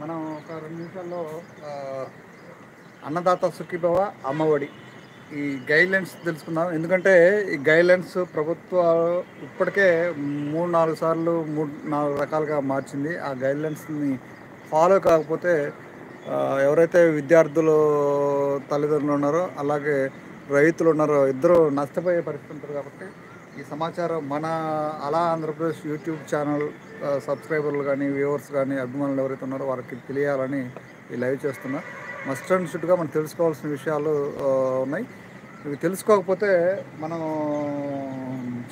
మనం ఒక 2 నిమిషాల్లో అన్నదాత సుఖీభవ అమ్మఒడి ఈ గైడ్లైన్స్ తెలుసుకుందాం. ఎందుకంటే ఈ గైడ్లైన్స్ ప్రభుత్వాలు ఇప్పటికే 3-4 సార్లు 3-4 రకాలుగా మార్చింది. ఆ గైడ్లైన్స్ని ఫాలో కాకపోతే ఎవరైతే విద్యార్థులు తల్లిదండ్రులు ఉన్నారో అలాగే రైతులు ఉన్నారో ఇద్దరు నష్టపోయే పరిస్థితి ఉంటుంది. కాబట్టి ఈ సమాచారం మన అలా ఆంధ్రప్రదేశ్ యూట్యూబ్ ఛానల్ సబ్స్క్రైబర్లు కానీ వ్యూవర్స్ కానీ అభిమానులు ఎవరైతే ఉన్నారో వారికి తెలియాలని ఈ లైవ్ చేస్తున్నా. మస్ట్ అండ్ షుడ్గా మనం తెలుసుకోవాల్సిన విషయాలు ఉన్నాయి. ఇవి తెలుసుకోకపోతే మనం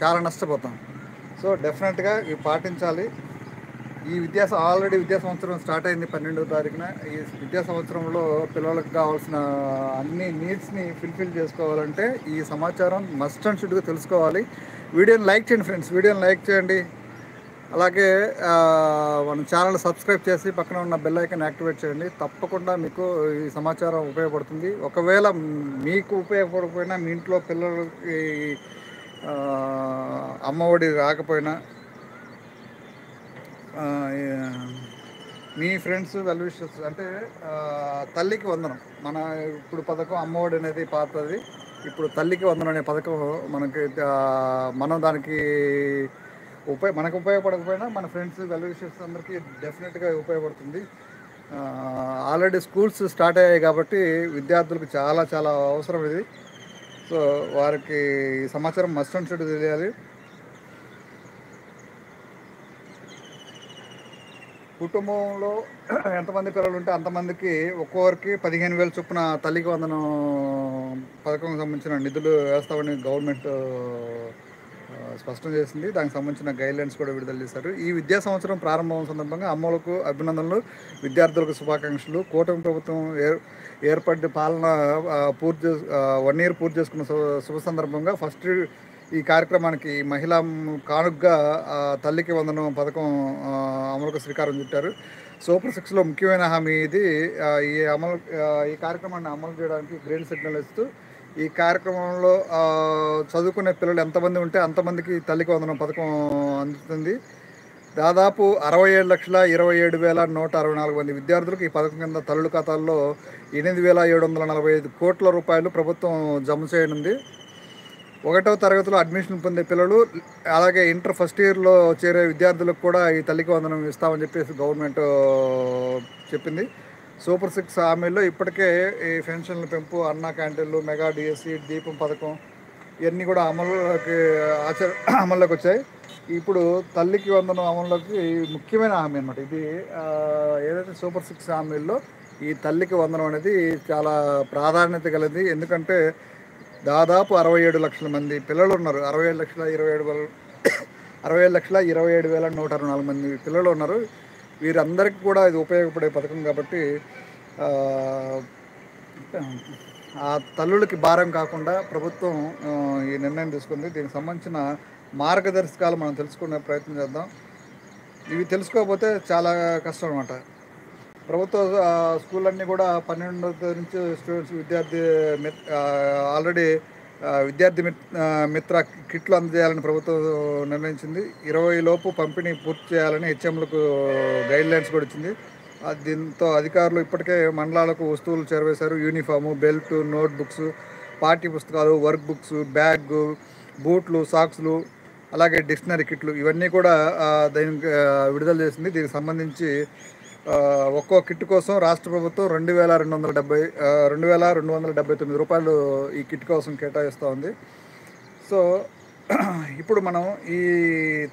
చాలా నష్టపోతాం. సో డెఫినెట్గా ఇవి పాటించాలి. ఈ ఆల్రెడీ విద్యా సంవత్సరం స్టార్ట్ అయింది 12వ తారీఖున. ఈ విద్యా సంవత్సరంలో పిల్లలకు కావాల్సిన అన్ని నీడ్స్ని ఫుల్ఫిల్ చేసుకోవాలంటే ఈ సమాచారం మస్ట్ అండ్ షుడ్గా తెలుసుకోవాలి. వీడియోని లైక్ చేయండి ఫ్రెండ్స్, వీడియోని లైక్ చేయండి. అలాగే మన ఛానల్ సబ్స్క్రైబ్ చేసి పక్కన ఉన్న బెల్ ఐకాన్ యాక్టివేట్ చేయండి. తప్పకుండా మీకు ఈ సమాచారం ఉపయోగపడుతుంది. ఒకవేళ మీకు ఉపయోగపడకపోయినా మీ ఇంట్లో పిల్లలకి అమ్మఒడి రాకపోయినా మీ ఫ్రెండ్స్ వెల్ విషర్స్ అంటే తల్లికి వందనం మన ఇప్పుడు పథకం అమ్మఒడి అనేది పాతది. ఇప్పుడు తల్లికి వందనం అనే పథకం మనకి మనం దానికి మనకు ఉపయోగపడకపోయినా మన ఫ్రెండ్స్ వెల్ విషర్స్ అందరికీ డెఫినెట్గా ఉపయోగపడుతుంది. ఆల్రెడీ స్కూల్స్ స్టార్ట్ అయ్యాయి కాబట్టి విద్యార్థులకు చాలా చాలా అవసరం ఇది. సో వారికి సమాచారం మస్ట్ అండ్ షుడ్ తెలియాలి. కుటుంబంలో ఎంతమంది పిల్లలు ఉంటే అంతమందికి ఒక్కొక్కరికి 15,000 చొప్పున తల్లికి వందనం పథకం సంబంధించిన నిధులు వేస్తామని గవర్నమెంట్ స్పష్టం చేసింది. దానికి సంబంధించిన గైడ్లైన్స్ కూడా విడుదల చేశారు. ఈ విద్యా సంవత్సరం ప్రారంభం సందర్భంగా అమ్మలకు అభినందనలు, విద్యార్థులకు శుభాకాంక్షలు. కూటమి ప్రభుత్వం ఏర్పడి పాలన 1 ఇయర్ పూర్తి చేసుకున్న శుభ సందర్భంగా ఫస్ట్ ఈ కార్యక్రమానికి మహిళా కానుకగా తల్లికి వందనం పథకం అమలుకు శ్రీకారం చుట్టారు. సూపర్ 6లో ముఖ్యమైన హామీ ఇది. ఈ కార్యక్రమాన్ని అమలు చేయడానికి గ్రీన్ సిగ్నల్ ఇస్తూ ఈ కార్యక్రమంలో చదువుకునే పిల్లలు ఎంతమంది ఉంటే అంతమందికి తల్లికి వందనం పథకం అందుతుంది. దాదాపు 67,27,164 మంది విద్యార్థులకు ఈ పథకం కింద తల్లుల ఖాతాల్లో 8,745 కోట్ల రూపాయలు ప్రభుత్వం జమ చేయనుంది. 1వ తరగతిలో అడ్మిషన్ పొందే పిల్లలు అలాగే ఇంటర్ ఫస్ట్ ఇయర్లో చేరే విద్యార్థులకు కూడా ఈ తల్లికి వందనం ఇస్తామని చెప్పేసి గవర్నమెంట్ చెప్పింది. సూపర్ 6 హామీల్లో ఇప్పటికే ఈ పెన్షన్ల పెంపు, అన్నా క్యాంటీన్లు, మెగా డిఎస్సి, దీపం పథకం ఇవన్నీ కూడా అమల్లోకి వచ్చాయి. ఇప్పుడు తల్లికి వందనం అమల్లోకి ముఖ్యమైన హామీ అన్నమాట ఇది. ఏదైతే సూపర్ 6 హామీల్లో ఈ తల్లికి వందనం అనేది చాలా ప్రాధాన్యత కలిగింది. ఎందుకంటే దాదాపు 67 లక్షల మంది పిల్లలు ఉన్నారు. 67,27,164 మంది పిల్లలు ఉన్నారు. వీరందరికీ కూడా ఇది ఉపయోగపడే పథకం కాబట్టి ఆ తల్లులకి భారం కాకుండా ప్రభుత్వం ఈ నిర్ణయం తీసుకుంది. దీనికి సంబంధించిన మార్గదర్శకాలు మనం తెలుసుకునే ప్రయత్నం చేద్దాం. ఇవి తెలుసుకోకపోతే చాలా కష్టం అన్నమాట. ప్రభుత్వ స్కూళ్ళన్నీ కూడా 12వ నుంచి స్టూడెంట్స్ ఆల్రెడీ విద్యార్థి మిత్ర కిట్లు అందజేయాలని ప్రభుత్వం నిర్ణయించింది. 20 లోపు పంపిణీ పూర్తి చేయాలని హెచ్ఎంలకు గైడ్లైన్స్ కూడా ఇచ్చింది. దీంతో అధికారులు ఇప్పటికే మండలాలకు వస్తువులు చేరవేశారు. యూనిఫాము, బెల్ట్, నోట్ బుక్స్, పాఠ్య పుస్తకాలు, వర్క్ బుక్స్, బ్యాగ్, బూట్లు, సాక్స్లు అలాగే డిక్షనరీ కిట్లు ఇవన్నీ కూడా దీనికి విడుదల చేసింది. దీనికి సంబంధించి ఒక్కో కిట్ కోసం రాష్ట్ర ప్రభుత్వం 2,279 రూపాయలు ఈ కిట్ కోసం కేటాయిస్తూ ఉంది. సో ఇప్పుడు మనం ఈ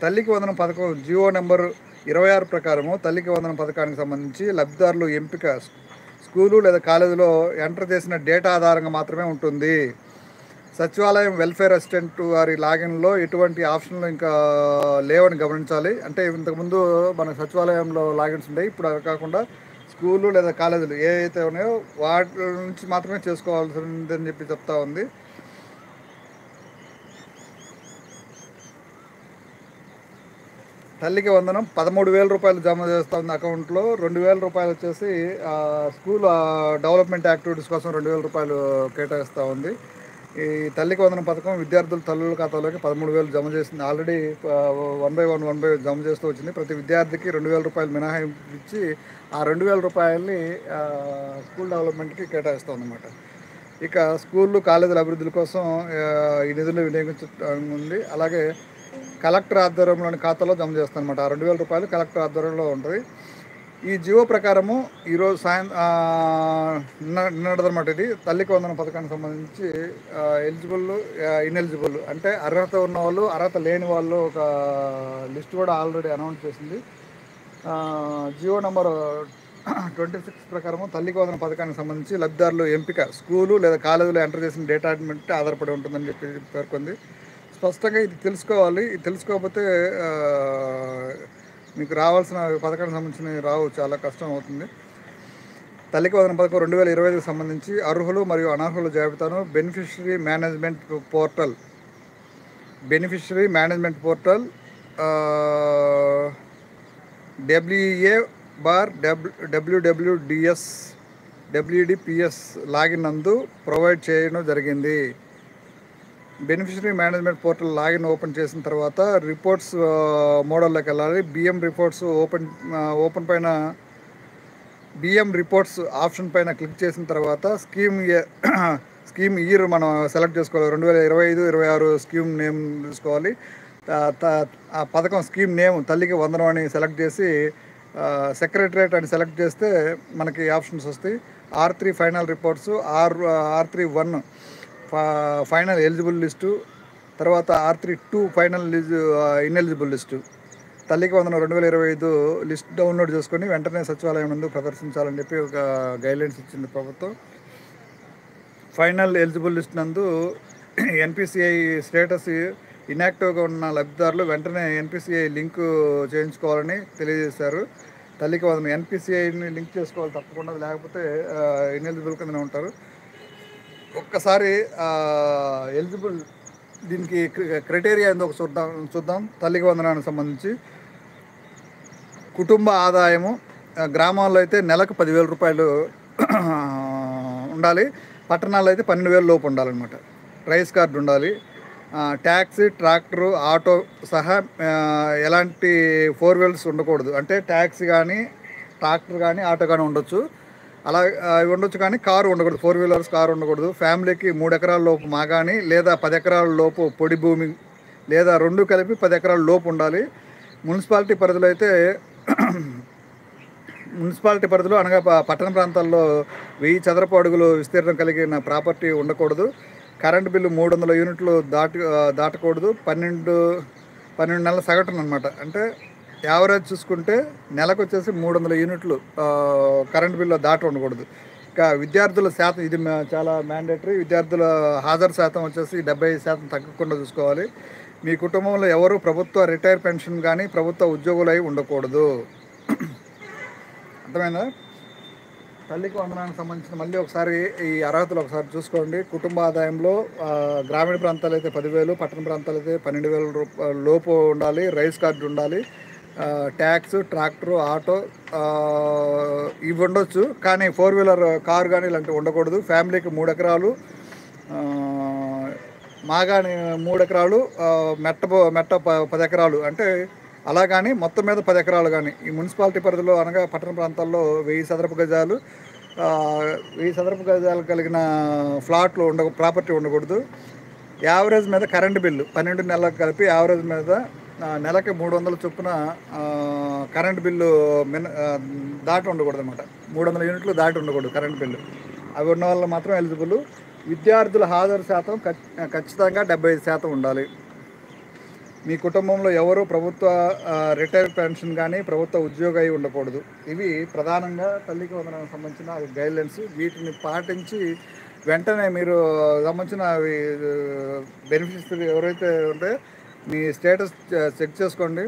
తల్లికి వందనం పథకం జియో నెంబర్ 26 ప్రకారము తల్లికి వందనం పథకానికి సంబంధించి లబ్ధిదారులు ఎంపిక స్కూలు లేదా కాలేజీలో ఎంటర్ చేసిన డేటా ఆధారంగా మాత్రమే ఉంటుంది. సచివాలయం వెల్ఫేర్ అసిస్టెంట్ వారి లాగిన్లో ఎటువంటి ఆప్షన్లు ఇంకా లేవని గమనించాలి. అంటే ఇంతకుముందు మన సచివాలయంలో లాగిన్స్ ఉంటాయి, ఇప్పుడు అవి కాకుండా స్కూళ్ళు లేదా కాలేజీలు ఏవైతే ఉన్నాయో వాటి నుంచి మాత్రమే చేసుకోవాల్సిందని చెప్పి చెప్తా ఉంది. తల్లికి వందనం 13,000 రూపాయలు జమ చేస్తూ ఉంది అకౌంట్లో. 2,000 రూపాయలు వచ్చేసి స్కూల్ డెవలప్మెంట్ యాక్టివిటీస్ కోసం 2,000 రూపాయలు కేటాయిస్తూ ఉంది. ఈ తల్లికి వందనం పథకం విద్యార్థుల తల్లుల ఖాతాలోకి 13,000 జమ చేసింది. ఆల్రెడీ 1 బై 1 జమ చేస్తూ వచ్చింది. ప్రతి విద్యార్థికి 2,000 రూపాయలు మినహాయింపు ఇచ్చి ఆ 2,000 రూపాయలని స్కూల్ డెవలప్మెంట్కి కేటాయిస్తుందన్నమాట. ఇక స్కూళ్ళు కాలేజీల అభివృద్ధుల కోసం ఈ నిధులు వినియోగించడం ఉంది. అలాగే కలెక్టర్ ఆధ్వర్యంలోని ఖాతాలో జమ చేస్తారన్నమాట. ఆ 2,000 రూపాయలు కలెక్టర్ ఆధ్వర్యంలో ఉంటుంది. ఈ జియో ప్రకారము ఈరోజు నిన్నదన్నమాట. ఇది తల్లికి వందనం పథకానికి సంబంధించి ఎలిజిబుల్, ఇన్ఎలిజిబుల్ అంటే అర్హత ఉన్న వాళ్ళు, అర్హత లేని వాళ్ళు ఒక లిస్ట్ కూడా ఆల్రెడీ అనౌన్స్ చేసింది. జియో నంబర్ 26 ప్రకారము తల్లికి వందనం పథకానికి సంబంధించి లబ్ధిదారులు ఎంపిక స్కూలు లేదా కాలేజీలో ఎంటర్ చేసిన డేటా బట్టి ఆధారపడి ఉంటుందని చెప్పి పేర్కొంది. స్పష్టంగా ఇది తెలుసుకోవాలి. ఇది తెలుసుకోకపోతే మీకు రావాల్సిన పథకానికి సంబంధించినవి రావు, చాలా కష్టం అవుతుంది. తల్లికి వందనం పథకం 2025కి సంబంధించి అర్హులు మరియు అనర్హుల జాబితాను beneficiary management portal WA/WWDS login నందు ప్రొవైడ్ చేయడం జరిగింది. Beneficiary management portal login open చేసిన తర్వాత రిపోర్ట్స్ మోడల్లోకి వెళ్ళాలి. బిఎం రిపోర్ట్స్ ఓపెన్ పైన బిఎం రిపోర్ట్స్ ఆప్షన్ పైన క్లిక్ చేసిన తర్వాత స్కీమ్ ఇయర్ మనం సెలెక్ట్ చేసుకోవాలి. 2025-26 స్కీమ్ నేమ్ తీసుకోవాలి. ఆ పథకం స్కీమ్ నేమ్ తల్లికి వందనం అని సెలెక్ట్ చేసి సెక్రటరేట్ అని సెలెక్ట్ చేస్తే మనకి ఆప్షన్స్ వస్తాయి. R3 final reports, R3-1 final eligible list, తర్వాత R3-2 ఫైనల్ ఇన్ఎలిజిబుల్ లిస్టు. తల్లికి వందనం 2025 లిస్ట్ డౌన్లోడ్ చేసుకొని వెంటనే సచివాలయం నందు ప్రదర్శించాలని చెప్పి ఒక గైడ్లైన్స్ ఇచ్చింది ప్రభుత్వం. ఫైనల్ ఎలిజిబుల్ లిస్ట్ నందు NPCI స్టేటస్ ఇన్యాక్టివ్గా ఉన్న లబ్ధిదారులు వెంటనే NPCI లింక్ చేయించుకోవాలని తెలియజేశారు. తల్లికి వందనం NPCIని లింక్ చేసుకోవాలి తప్పకుండా, లేకపోతే ఇన్ఎలిజిబుల్ కిందనే ఉంటారు. ఒక్కసారి ఎలిజిబుల్ దీనికి క్రైటీరియా ఏందో చూద్దాం. తల్లికి వందనానికి సంబంధించి కుటుంబ ఆదాయము గ్రామాల్లో అయితే నెలకు 10,000 రూపాయలు ఉండాలి. పట్టణాల్లో అయితే 12,000 లోపు ఉండాలన్నమాట. రైస్ కార్డు ఉండాలి. ట్యాక్సీ, ట్రాక్టరు, ఆటో సహా ఎలాంటి 4 వీలర్స్ ఉండకూడదు. అంటే ట్యాక్సీ కానీ, ట్రాక్టర్ కానీ, ఆటో కానీ ఉండొచ్చు. అలా ఉండొచ్చు కానీ కారు ఉండకూడదు. 4 వీలర్స్ కారు ఉండకూడదు. ఫ్యామిలీకి 3 ఎకరాల లోపు మాగాని లేదా 10 ఎకరాల లోపు పొడి భూమి లేదా 2 కలిపి 10 ఎకరాల లోపు ఉండాలి. మున్సిపాలిటీ పరిధిలో అయితే అనగా పట్టణ ప్రాంతాల్లో 1000 చదరపు అడుగులు విస్తీర్ణం కలిగిన ప్రాపర్టీ ఉండకూడదు. కరెంటు బిల్లు 300 యూనిట్లు దాటకూడదు. 12 నెలల సగటున అనమాట. అంటే యావరేజ్ చూసుకుంటే నెలకు వచ్చేసి 300 యూనిట్లు కరెంటు బిల్లు దాటి ఉండకూడదు. ఇంకా విద్యార్థుల శాతం, ఇది చాలా మ్యాండేటరీ. విద్యార్థుల హాజరు శాతం వచ్చేసి 70% తగ్గకుండా చూసుకోవాలి. మీ కుటుంబంలో ఎవరు ప్రభుత్వ రిటైర్ పెన్షన్ కానీ ప్రభుత్వ ఉద్యోగులై ఉండకూడదు. అర్థమైందా? తల్లికి వందనానికి సంబంధించిన మళ్ళీ ఒకసారి ఈ అర్హతలు ఒకసారి చూసుకోండి. కుటుంబ ఆదాయంలో గ్రామీణ ప్రాంతాలు అయితే 10,000, పట్టణ ప్రాంతాలు అయితే 12,000 రూపాయల లోపు ఉండాలి. రైస్ కార్డు ఉండాలి. ట్యాక్స్, ట్రాక్టరు, ఆటో ఇవి ఉండొచ్చు కానీ 4 వీలర్ కారు కానీ ఇలాంటివి ఉండకూడదు. ఫ్యామిలీకి 3 ఎకరాలు మాగాని 3 ఎకరాలు మెట్ట 10 ఎకరాలు అంటే అలా కానీ మొత్తం మీద 10 ఎకరాలు కానీ ఈ మున్సిపాలిటీ పరిధిలో అనగా పట్టణ ప్రాంతాల్లో 1000 చదరపు గజాలు 1000 చదరపు గజాలు కలిగిన ఫ్లాట్లు ప్రాపర్టీ ఉండకూడదు. యావరేజ్ మీద కరెంటు బిల్లు 12 నెలలకు కలిపి యావరేజ్ మీద నెలకి 300 చొప్పున కరెంటు బిల్లు దాటి ఉండకూడదు అనమాట. 300 యూనిట్లు దాటి ఉండకూడదు కరెంటు బిల్లు. అవి ఉన్న వాళ్ళు మాత్రం ఎలిజిబుల్. విద్యార్థుల హాజరు శాతం ఖచ్చితంగా 75% ఉండాలి. మీ కుటుంబంలో ఎవరు ప్రభుత్వ రిటైర్ పెన్షన్ కానీ ప్రభుత్వ ఉద్యోగి అయి ఉండకూడదు. ఇవి ప్రధానంగా తల్లికి వందనానికి సంబంధించిన గైడ్లైన్స్. వీటిని పాటించి వెంటనే మీరు సంబంధించిన బెనిఫిషరీ ఎవరైతే ఉంటే మీ స్టేటస్ చెక్ చేసుకోండి.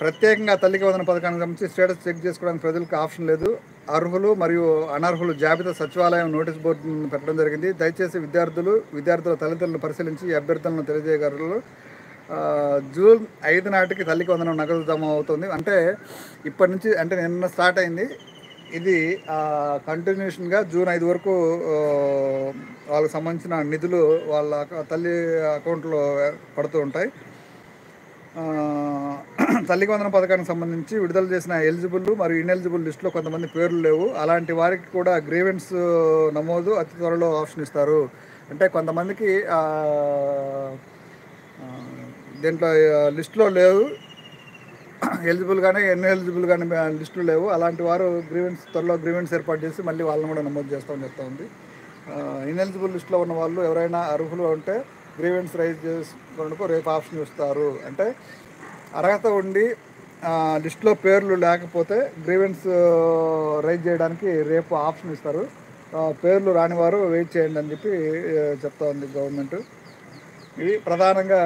ప్రత్యేకంగా తల్లికి వందన పథకానికి సంబంధించి స్టేటస్ చెక్ చేసుకోవడానికి ప్రజలకు ఆప్షన్ లేదు. అర్హులు మరియు అనర్హులు జాబితా సచివాలయం నోటీస్ బోర్డును పెట్టడం జరిగింది. దయచేసి విద్యార్థుల తల్లిదండ్రులను పరిశీలించి అభ్యర్థులను తెలియజేయగలరు. జూన్ 5 నాటికి తల్లికి వందనం నగదు జమ అవుతుంది. అంటే ఇప్పటి నుంచి, అంటే నిన్న స్టార్ట్ అయింది. ఇది కంటిన్యూషన్గా జూన్ 5 వరకు వాళ్ళకి సంబంధించిన నిధులు వాళ్ళ తల్లి అకౌంట్లో పడుతూ ఉంటాయి. తల్లికి వందనం పథకానికి సంబంధించి విడుదల చేసిన ఎలిజిబుల్ మరియు ఇన్ఎలిజిబుల్ లిస్టులో కొంతమంది పేర్లు లేవు. అలాంటి వారికి కూడా గ్రీవెన్స్ నమోదు అతి త్వరలో ఆప్షన్ ఇస్తారు. అంటే కొంతమందికి దీంట్లో లిస్టులో లేవు, ఎలిజిబుల్ కానీ ఇన్ఎలిజిబుల్ కానీ లిస్టులు లేవు. అలాంటి వారు త్వరలో గ్రీవెన్స్ ఏర్పాటు చేసి మళ్ళీ వాళ్ళని కూడా నమోదు చేస్తామని చెప్తా ఉంది. ఇన్ఎలిజిబుల్ లిస్టులో ఉన్న వాళ్ళు ఎవరైనా అర్హులు ఉంటే గ్రీవెన్స్ రైజ్ చేసుకునేందుకు రేపు ఆప్షన్ ఇస్తారు. అంటే అర్హత ఉండి లిస్టులో పేర్లు లేకపోతే గ్రీవెన్స్ రైజ్ చేయడానికి రేపు ఆప్షన్ ఇస్తారు. పేర్లు రానివారు వెయిట్ చేయండి అని చెప్పి చెప్తా ఉంది గవర్నమెంట్. ఇవి ప్రధానంగా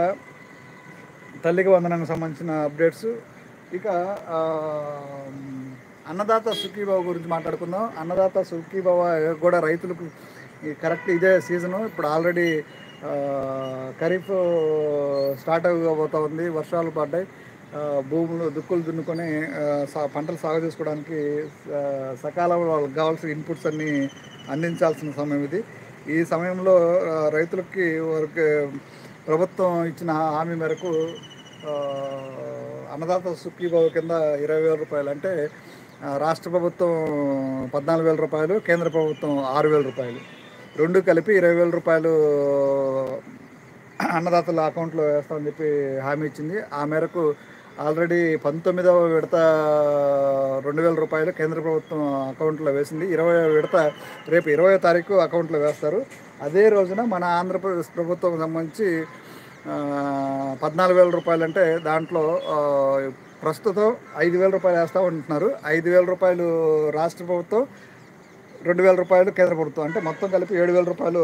తల్లికి వందనానికి సంబంధించిన అప్డేట్స్. ఇక అన్నదాత సుఖీభవ గురించి మాట్లాడుకుందాం. అన్నదాత సుఖీభవ కూడా రైతులకు కరెక్ట్ ఇదే సీజను. ఇప్పుడు ఆల్రెడీ ఖరీఫ్ స్టార్ట్ అవ్వబోతూ ఉంది. వర్షాలు పడ్డాయి, భూములు దుక్కులు దున్నుకొని పంటలు సాగు చేసుకోవడానికి సకాలంలో వాళ్ళకి కావాల్సిన ఇన్పుట్స్ అన్నీ అందించాల్సిన సమయం ఇది. ఈ సమయంలో రైతులకి వారికి ప్రభుత్వం ఇచ్చిన హామీ మేరకు అన్నదాత సుఖీభవ కింద 20,000 రూపాయలు, అంటే రాష్ట్ర ప్రభుత్వం 14,000 రూపాయలు, కేంద్ర ప్రభుత్వం 6,000 రూపాయలు, రెండు కలిపి 20,000 రూపాయలు అన్నదాతల అకౌంట్లో వేస్తామని చెప్పి హామీ ఇచ్చింది. ఆ మేరకు ఆల్రెడీ 19వ విడత 2,000 రూపాయలు కేంద్ర ప్రభుత్వం అకౌంట్లో వేసింది. 20వ విడత రేపు 20వ తారీఖు అకౌంట్లో వేస్తారు. అదే రోజున మన ఆంధ్రప్రదేశ్ ప్రభుత్వం సంబంధించి 14,000 రూపాయలు, అంటే దాంట్లో ప్రస్తుతం 5,000 రూపాయలు వేస్తూ ఉంటున్నారు. 5,000 రూపాయలు రాష్ట్ర ప్రభుత్వం, 2,000 రూపాయలు కేంద్ర ప్రభుత్వం, అంటే మొత్తం కలిపి 7,000 రూపాయలు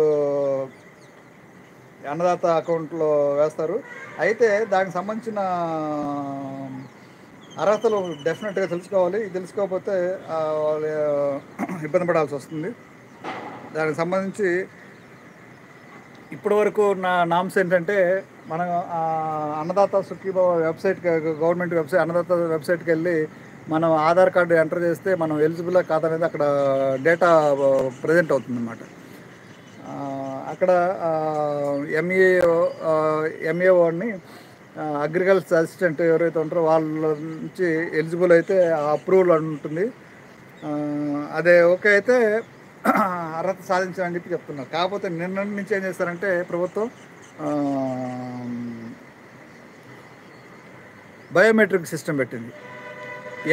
అన్నదాత అకౌంట్లో వేస్తారు. అయితే దానికి సంబంధించిన అర్హతలు డెఫినెట్గా తెలుసుకోవాలి. ఇది తెలుసుకోకపోతే వాళ్ళు ఇబ్బంది పడాల్సి వస్తుంది. దానికి సంబంధించి ఇప్పటి వరకు నా నామ్స్ ఏంటంటే, మనం అన్నదాత సుఖీభవ వెబ్సైట్కి, గవర్నమెంట్ వెబ్సైట్ అన్నదాత వెబ్సైట్కి వెళ్ళి మనం ఆధార్ కార్డు ఎంటర్ చేస్తే మనం ఎలిజిబుల్ కాదు అనేది అక్కడ డేటా ప్రజెంట్ అవుతుందన్నమాట. అక్కడ ఎంఏఓని అగ్రికల్చర్ అసిస్టెంట్ ఎవరైతే ఉంటారో వాళ్ళ నుంచి ఎలిజిబుల్ అయితే అప్రూవల్ ఉంటుంది. అదే ఓకే అయితే అర్హత సాధించాలని చెప్పి చెప్తున్నారు. కాకపోతే నిన్న నుంచి ఏం చేస్తారంటే ప్రభుత్వం బయోమెట్రిక్ సిస్టమ్ పెట్టింది.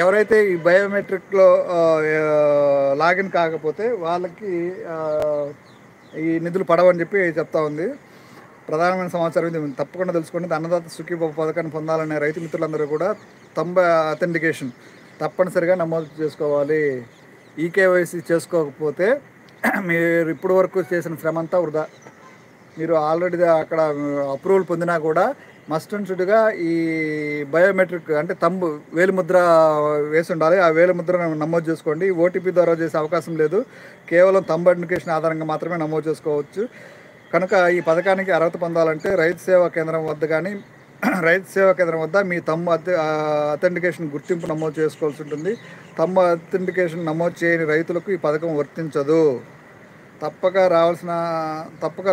ఎవరైతే ఈ బయోమెట్రిక్లో లాగిన్ కాకపోతే వాళ్ళకి ఈ నిధులు పడవని చెప్పి చెప్తా ఉంది. ప్రధానమైన సమాచారం ఇది, తప్పకుండా తెలుసుకోండి. అన్నదాత సుఖీభవ పథకాన్ని పొందాలనే రైతు మిత్రులందరూ కూడా అథెంటికేషన్ తప్పనిసరిగా నమోదు చేసుకోవాలి. ఈకేవైసీ చేసుకోకపోతే మీరు ఇప్పటి వరకు చేసిన శ్రమ అంతా వృధా. మీరు ఆల్రెడీ అక్కడ అప్రూవల్ పొందినా కూడా మస్ట్ అండ్ షుడ్గా ఈ బయోమెట్రిక్, అంటే వేలిముద్ర వేసి ఉండాలి. ఆ వేలిముద్ర నమోదు చేసుకోండి. ఓటీపీ ద్వారా చేసే అవకాశం లేదు. కేవలం ఐడెంటిఫికేషన్ ఆధారంగా మాత్రమే నమోదు చేసుకోవచ్చు. కనుక ఈ పథకానికి అర్హత పొందాలంటే రైతు సేవా కేంద్రం వద్ద కానీ రైతు సేవా కేంద్రం వద్ద మీ అథెంటికేషన్ గుర్తింపు నమోదు చేసుకోవాల్సి ఉంటుంది. అథెంటికేషన్ నమోదు చేయని రైతులకు ఈ పథకం వర్తించదు. తప్పక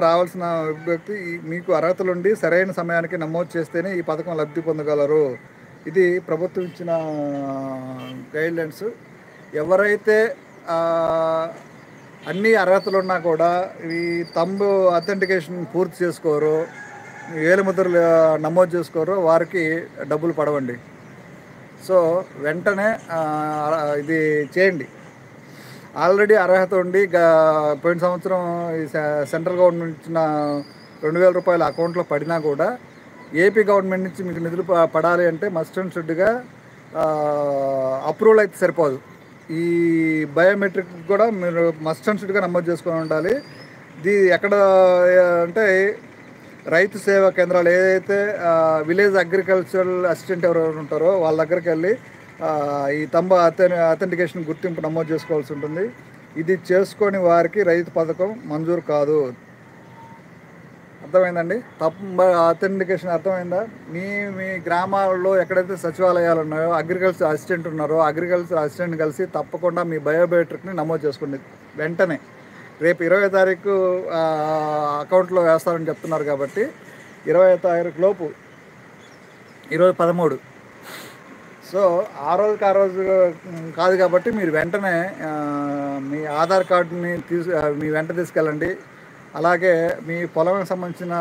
రావాల్సిన వ్యక్తి మీకు అర్హతలుండి సరైన సమయానికి నమోదు చేస్తేనే ఈ పథకం లబ్ధి పొందగలరు. ఇది ప్రభుత్వం ఇచ్చిన గైడ్లైన్స్. ఎవరైతే అన్ని అర్హతలు ఉన్నా కూడా ఈ అథెంటికేషన్ పూర్తి చేసుకోరో, వేలిముద్రలు నమోదు చేసుకోరో వారికి డబ్బులు పడవండి. సో వెంటనే ఇది చేయండి. ఆల్రెడీ అర్హత ఉండి పోయిన సంవత్సరం సెంట్రల్ గవర్నమెంట్ ఇచ్చిన 2,000 రూపాయల అకౌంట్లో పడినా కూడా ఏపీ గవర్నమెంట్ నుంచి మీకు నిధులు పడాలి అంటే మస్ట్ అండ్ షుడ్గా అప్రూవల్ అయితే సరిపోదు. ఈ బయోమెట్రిక్ కూడా మీరు మస్ట్ అండ్ షుడ్గా నమోదు చేసుకొని ఉండాలి. ఇది ఎక్కడ అంటే రైతు సేవా కేంద్రాలు ఏదైతే విలేజ్ అగ్రికల్చరల్ అసిస్టెంట్ ఎవరెవరు ఉంటారో వాళ్ళ దగ్గరికి వెళ్ళి ఈ అథెంటికేషన్ గుర్తింపు నమోదు చేసుకోవాల్సి ఉంటుంది. ఇది చేసుకొని వారికి రైతు పథకం మంజూరు కాదు. అర్థమైందండి. అథెంటికేషన్ అర్థమైందా? మీ మీ గ్రామాల్లో ఎక్కడైతే సచివాలయాలు ఉన్నాయో, అగ్రికల్చర్ అసిస్టెంట్ ఉన్నారో, అగ్రికల్చర్ అసిస్టెంట్ కలిసి తప్పకుండా మీ బయోమెట్రిక్ని నమోదు చేసుకోండి వెంటనే. రేపు 20వ తారీఖు అకౌంట్లో వేస్తారని చెప్తున్నారు కాబట్టి 20వ తారీఖు లోపు, ఈరోజు 13. సో ఆ రోజు కాదు కాబట్టి మీరు వెంటనే మీ ఆధార్ కార్డుని మీ వెంట తీసుకెళ్ళండి. అలాగే మీ పొలంకి సంబంధించిన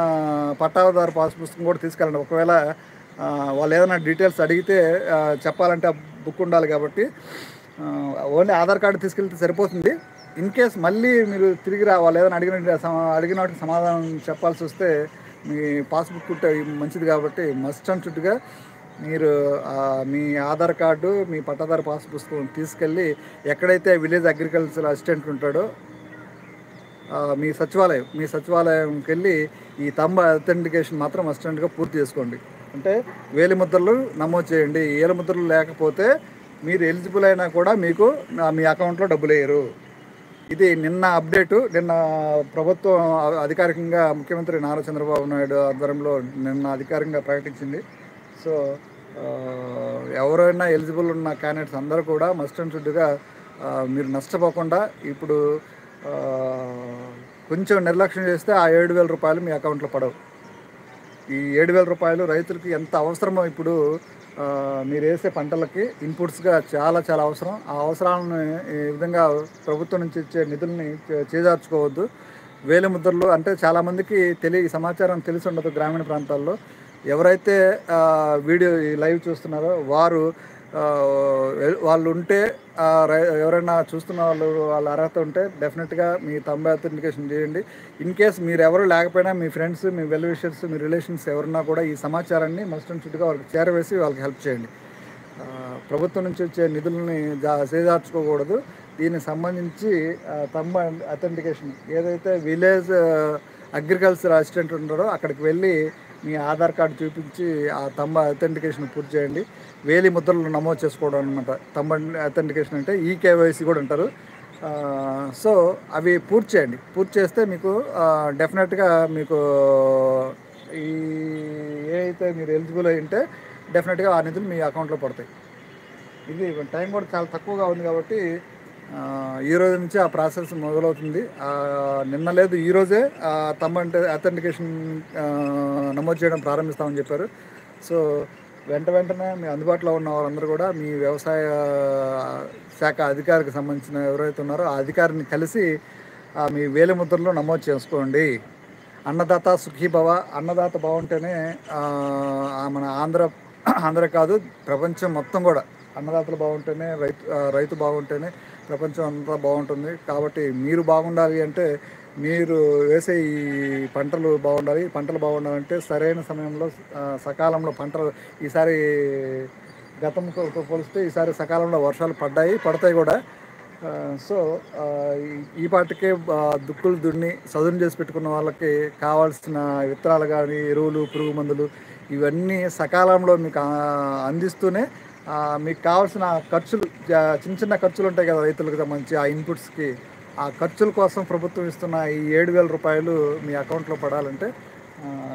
పట్టాదారు పాస్ పుస్తకం కూడా తీసుకెళ్ళండి. ఒకవేళ వాళ్ళు ఏదైనా డీటెయిల్స్ అడిగితే చెప్పాలంటే ఆ బుక్ ఉండాలి కాబట్టి ఓన్లీ ఆధార్ కార్డు తీసుకెళ్తే సరిపోతుంది. ఇన్ కేస్ మళ్ళీ మీరు తిరిగి వాళ్ళు ఏదైనా అడిగినట్టు సమాధానం చెప్పాల్సి వస్తే మీ పాస్బుక్ ఉంటే మంచిది కాబట్టి మస్ట్ అండ్ షుడ్గా మీరు మీ ఆధార్ కార్డు, మీ పట్టాదారు పాస్ పుస్తకం తీసుకెళ్ళి ఎక్కడైతే విలేజ్ అగ్రికల్చర్ అసిస్టెంట్ ఉంటాడో మీ సచివాలయంకి వెళ్ళి ఈ థంబ్ అథెంటికేషన్ మాత్రం అసిస్టెంట్గా పూర్తి చేసుకోండి. అంటే వేలిముద్రలు నమోదు చేయండి. ఏలిముద్రలు లేకపోతే మీరు ఎలిజిబుల్ అయినా కూడా మీకు మీ అకౌంట్లో డబ్బులు వేయరు. ఇది నిన్న అప్డేటు. నిన్న ప్రభుత్వం అధికారికంగా ముఖ్యమంత్రి నారా చంద్రబాబు నాయుడు ఆధ్వర్యంలో నిన్న అధికారికంగా ప్రకటించింది. సో ఎవరైనా ఎలిజిబుల్ ఉన్న క్యాండిడేట్స్ అందరూ కూడా మస్ట్ అండ్ షుడ్గా మీరు నష్టపోకుండా ఇప్పుడు కొంచెం నిర్లక్ష్యం చేస్తే ఆ 7,000 రూపాయలు మీ అకౌంట్లో పడవు. ఈ 7,000 రూపాయలు రైతులకి ఎంత అవసరమో ఇప్పుడు మీరు వేసే పంటలకి ఇన్పుట్స్గా చాలా చాలా అవసరం. ఆ అవసరాలను ఈ విధంగా ప్రభుత్వం నుంచి ఇచ్చే నిధుల్ని చేజార్చుకోవద్దు. వేలిముద్రలు అంటే చాలామందికి ఈ సమాచారం తెలిసి ఉండదు. గ్రామీణ ప్రాంతాల్లో ఎవరైతే వీడియో ఈ లైవ్ చూస్తున్నారో వాళ్ళు ఉంటే ఎవరైనా చూస్తున్న వాళ్ళ అర్హత ఉంటే డెఫినెట్గా మీ థంబ్ అథెంటికేషన్ చేయండి. ఇన్ కేస్ మీరు ఎవరు లేకపోయినా మీ ఫ్రెండ్స్, మీ వెల్ విషర్స్, మీ రిలేషన్స్ ఎవరున్నా కూడా ఈ సమాచారాన్ని మస్ట్ అండ్ షుడ్గా వాళ్ళకి చేరవేసి వాళ్ళకి హెల్ప్ చేయండి. ప్రభుత్వం నుంచి వచ్చే నిధులని చేజార్చుకోకూడదు. దీనికి సంబంధించి థంబ్ అథెంటికేషన్ ఏదైతే విలేజ్ అగ్రికల్చర్ అసిస్టెంట్ ఉంటారో అక్కడికి వెళ్ళి మీ ఆధార్ కార్డు చూపించి ఆ థంబ్ అథెంటికేషన్ పూర్తి చేయండి. వేలి ముద్రలు నమోదు చేసుకోవడం అనమాట థంబ్ అథెంటికేషన్ అంటే. ఈకేవైసీ కూడా అంటారు. సో అవి పూర్తి చేయండి. పూర్తి చేస్తే మీకు డెఫినెట్గా మీకు ఈ ఏ అయితే మీరు ఎలిజిబుల్ అయి ఉంటే డెఫినెట్గా ఆ నిధులు మీ అకౌంట్లో పడతాయి. ఇది టైం కూడా చాలా తక్కువగా ఉంది కాబట్టి ఈ రోజు నుంచి ఆ ప్రాసెస్ మొదలవుతుంది. నిన్న లేదు, ఈరోజే థంబ్ అథెంటికేషన్ నమోదు చేయడం ప్రారంభిస్తామని చెప్పారు. సో వెంటనే మీ అందుబాటులో ఉన్న వారందరూ కూడా మీ వ్యవసాయ శాఖ అధికారికి సంబంధించిన ఎవరైతే ఉన్నారో ఆ అధికారిని కలిసి మీ వేలిముద్రలో నమోదు చేసుకోండి. అన్నదాత సుఖీభవ. అన్నదాత బాగుంటేనే మన ఆంధ్ర కాదు ప్రపంచం మొత్తం కూడా అన్నదాతలు బాగుంటేనే రైతు బాగుంటేనే ప్రపంచం అంతా బాగుంటుంది. కాబట్టి మీరు బాగుండాలి అంటే మీరు వేసే ఈ పంటలు బాగుండాలి. పంటలు బాగుండాలంటే సరైన సమయంలో సకాలంలో పంటలు ఈసారి గతంతో పోలిస్తే ఈసారి సకాలంలో వర్షాలు పడతాయి కూడా. సో ఈ పాటికే దుక్కులు దున్ని చదును చేసి పెట్టుకున్న వాళ్ళకి కావాల్సిన విత్తనాలు కానీ, ఎరువులు, పురుగు మందులు ఇవన్నీ సకాలంలో మీకు అందిస్తూనే మీకు కావాల్సిన ఖర్చులు, చిన్న ఖర్చులు ఉంటాయి కదా రైతులకు సంబంధించి ఆ ఇన్పుట్స్కి, ఆ ఖర్చుల కోసం ప్రభుత్వం ఇస్తున్న ఈ 7,000 రూపాయలు మీ అకౌంట్లో పడాలంటే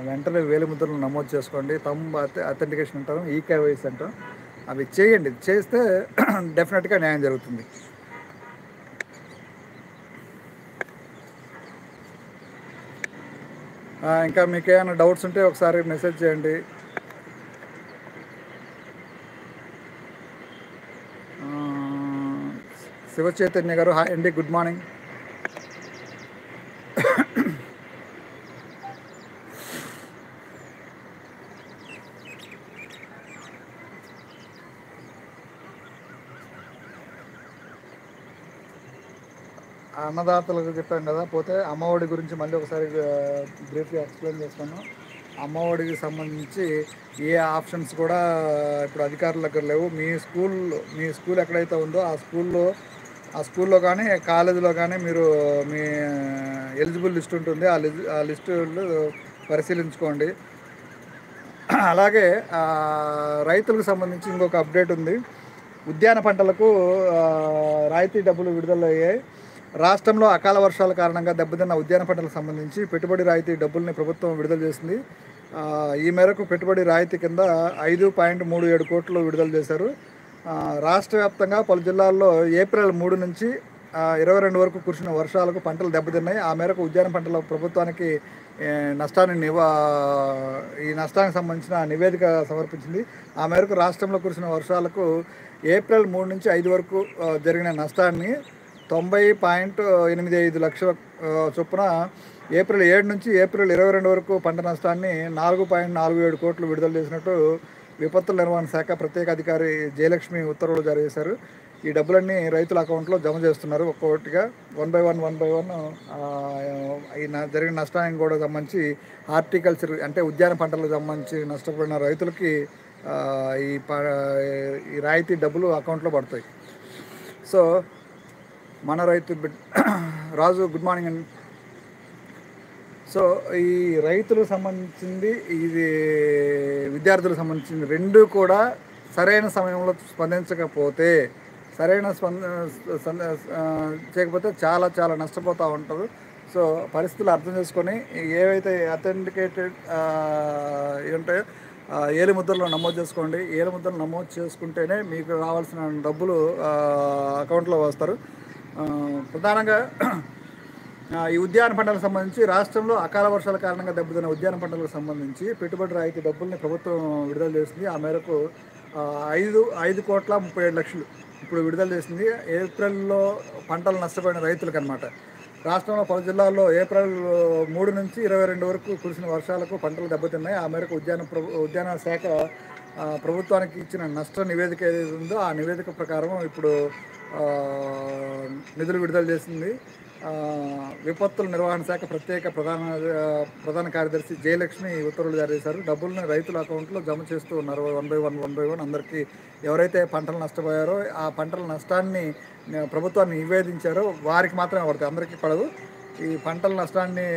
వెంటనే వేలిముద్రలు నమోదు చేసుకోండి. థంబ్ అథెంటికేషన్ అంటారు, ఈకేవైసీ అంటారు. అవి చేయండి. చేస్తే డెఫినెట్గా న్యాయం జరుగుతుంది. ఇంకా మీకు ఏమైనా డౌట్స్ ఉంటే ఒకసారి మెసేజ్ చేయండి. శివ చైతన్య గారు హాయ్ అండి, గుడ్ మార్నింగ్. అన్నదాతలకు చెప్పాను కదా. పోతే అమ్మఒడి గురించి మళ్ళీ ఒకసారి బ్రీఫ్గా ఎక్స్ప్లెయిన్ చేస్తాను. అమ్మఒడికి సంబంధించి ఏ ఆప్షన్స్ కూడా ఇప్పుడు అధికారుల దగ్గర లేవు. మీ స్కూల్ ఎక్కడైతే ఉందో ఆ స్కూల్లో కానీ కాలేజీలో కానీ మీరు మీ ఎలిజిబుల్ లిస్ట్ ఉంటుంది. ఆ లిస్టు పరిశీలించుకోండి. అలాగే రైతులకు సంబంధించి ఇంకొక అప్డేట్ ఉంది. ఉద్యాన పంటలకు రాయితీ డబ్బులు విడుదలయ్యాయి. రాష్ట్రంలో అకాల వర్షాల కారణంగా దెబ్బతిన్న ఉద్యాన పంటలకు సంబంధించి పెట్టుబడి రాయితీ డబ్బుల్ని ప్రభుత్వం విడుదల చేసింది. ఈ మేరకు పెట్టుబడి రాయితీ కింద 5.37 కోట్లు విడుదల చేశారు. రాష్ట్ర వ్యాప్తంగా పలు జిల్లాల్లో ఏప్రిల్ 3 నుంచి 22 వరకు కురిసిన వర్షాలకు పంటలు దెబ్బతిన్నాయి. ఆ మేరకు ఉద్యాన పంటల ప్రభుత్వానికి ఈ నష్టానికి సంబంధించిన నివేదిక సమర్పించింది. ఆ మేరకు రాష్ట్రంలో కురిసిన వర్షాలకు ఏప్రిల్ 3 నుంచి 5 వరకు జరిగిన నష్టాన్ని 90.85 లక్షల చొప్పున, ఏప్రిల్ 7 నుంచి ఏప్రిల్ 22 వరకు పంట నష్టాన్ని 4.47 కోట్లు విడుదల చేసినట్టు విపత్తుల నిర్వహణ శాఖ ప్రత్యేక అధికారి జయలక్ష్మి ఉత్తర్వులు జారీ చేశారు. ఈ డబ్బులన్నీ రైతుల అకౌంట్లో జమ చేస్తున్నారు. ఒక్కొక్కటిగా 1 by 1 ఈ జరిగిన నష్టానికి కూడా సంబంధించి హార్టికల్చర్ అంటే ఉద్యాన పంటలకు సంబంధించి నష్టపోయిన రైతులకి ఈ రాయితీ డబ్బులు అకౌంట్లో పడతాయి. సో మన రైతు రాజు, గుడ్ మార్నింగ్ అండి. సో ఈ రైతులకు సంబంధించింది, ఇది విద్యార్థులకు సంబంధించింది, రెండు కూడా సరైన సమయంలో స్పందించకపోతే, చేయకపోతే చాలా చాలా నష్టపోతూ ఉంటారు. సో పరిస్థితులు అర్థం చేసుకొని ఏవైతే అథెంటికేటెడ్ ఉంటాయో ఏలు ముద్రలో నమోదు చేసుకోండి. ఏలు ముద్రలు నమోదు చేసుకుంటేనే మీకు రావాల్సిన డబ్బులు అకౌంట్లో వస్తారు. ప్రధానంగా ఈ ఉద్యాన పంటలకు సంబంధించి రాష్ట్రంలో అకాల వర్షాల కారణంగా దెబ్బతిన్న ఉద్యాన పంటలకు సంబంధించి పెట్టుబడి రాయితీ డబ్బుల్ని ప్రభుత్వం విడుదల చేసింది. ఆ మేరకు 5,37,00,000 ఇప్పుడు విడుదల చేసింది. ఏప్రిల్లో పంటలు నష్టపోయిన రైతులకు అనమాట. రాష్ట్రంలో పలు జిల్లాల్లో ఏప్రిల్ 3 నుంచి 22 వరకు కురిసిన వర్షాలకు పంటలు దెబ్బతిన్నాయి. ఆ మేరకు ఉద్యాన శాఖ ప్రభుత్వానికి ఇచ్చిన నష్ట నివేదిక ఏదైతే ఉందో ఆ నివేదిక ప్రకారం ఇప్పుడు నిధులు విడుదల చేసింది. విపత్తుల నిర్వహణ శాఖ ప్రత్యేక ప్రధాన కార్యదర్శి జయలక్ష్మి ఉత్తర్వులు జారీ చేశారు. డబ్బులను రైతుల అకౌంట్లో జమ చేస్తూ ఉన్నారు. 1 by 1 అందరికీ ఎవరైతే పంటలు నష్టపోయారో ఆ పంటల నష్టాన్ని ప్రభుత్వాన్ని నివేదించారో వారికి మాత్రమే పడుతుంది, అందరికీ పడదు. ఈ పంటల నష్టాన్ని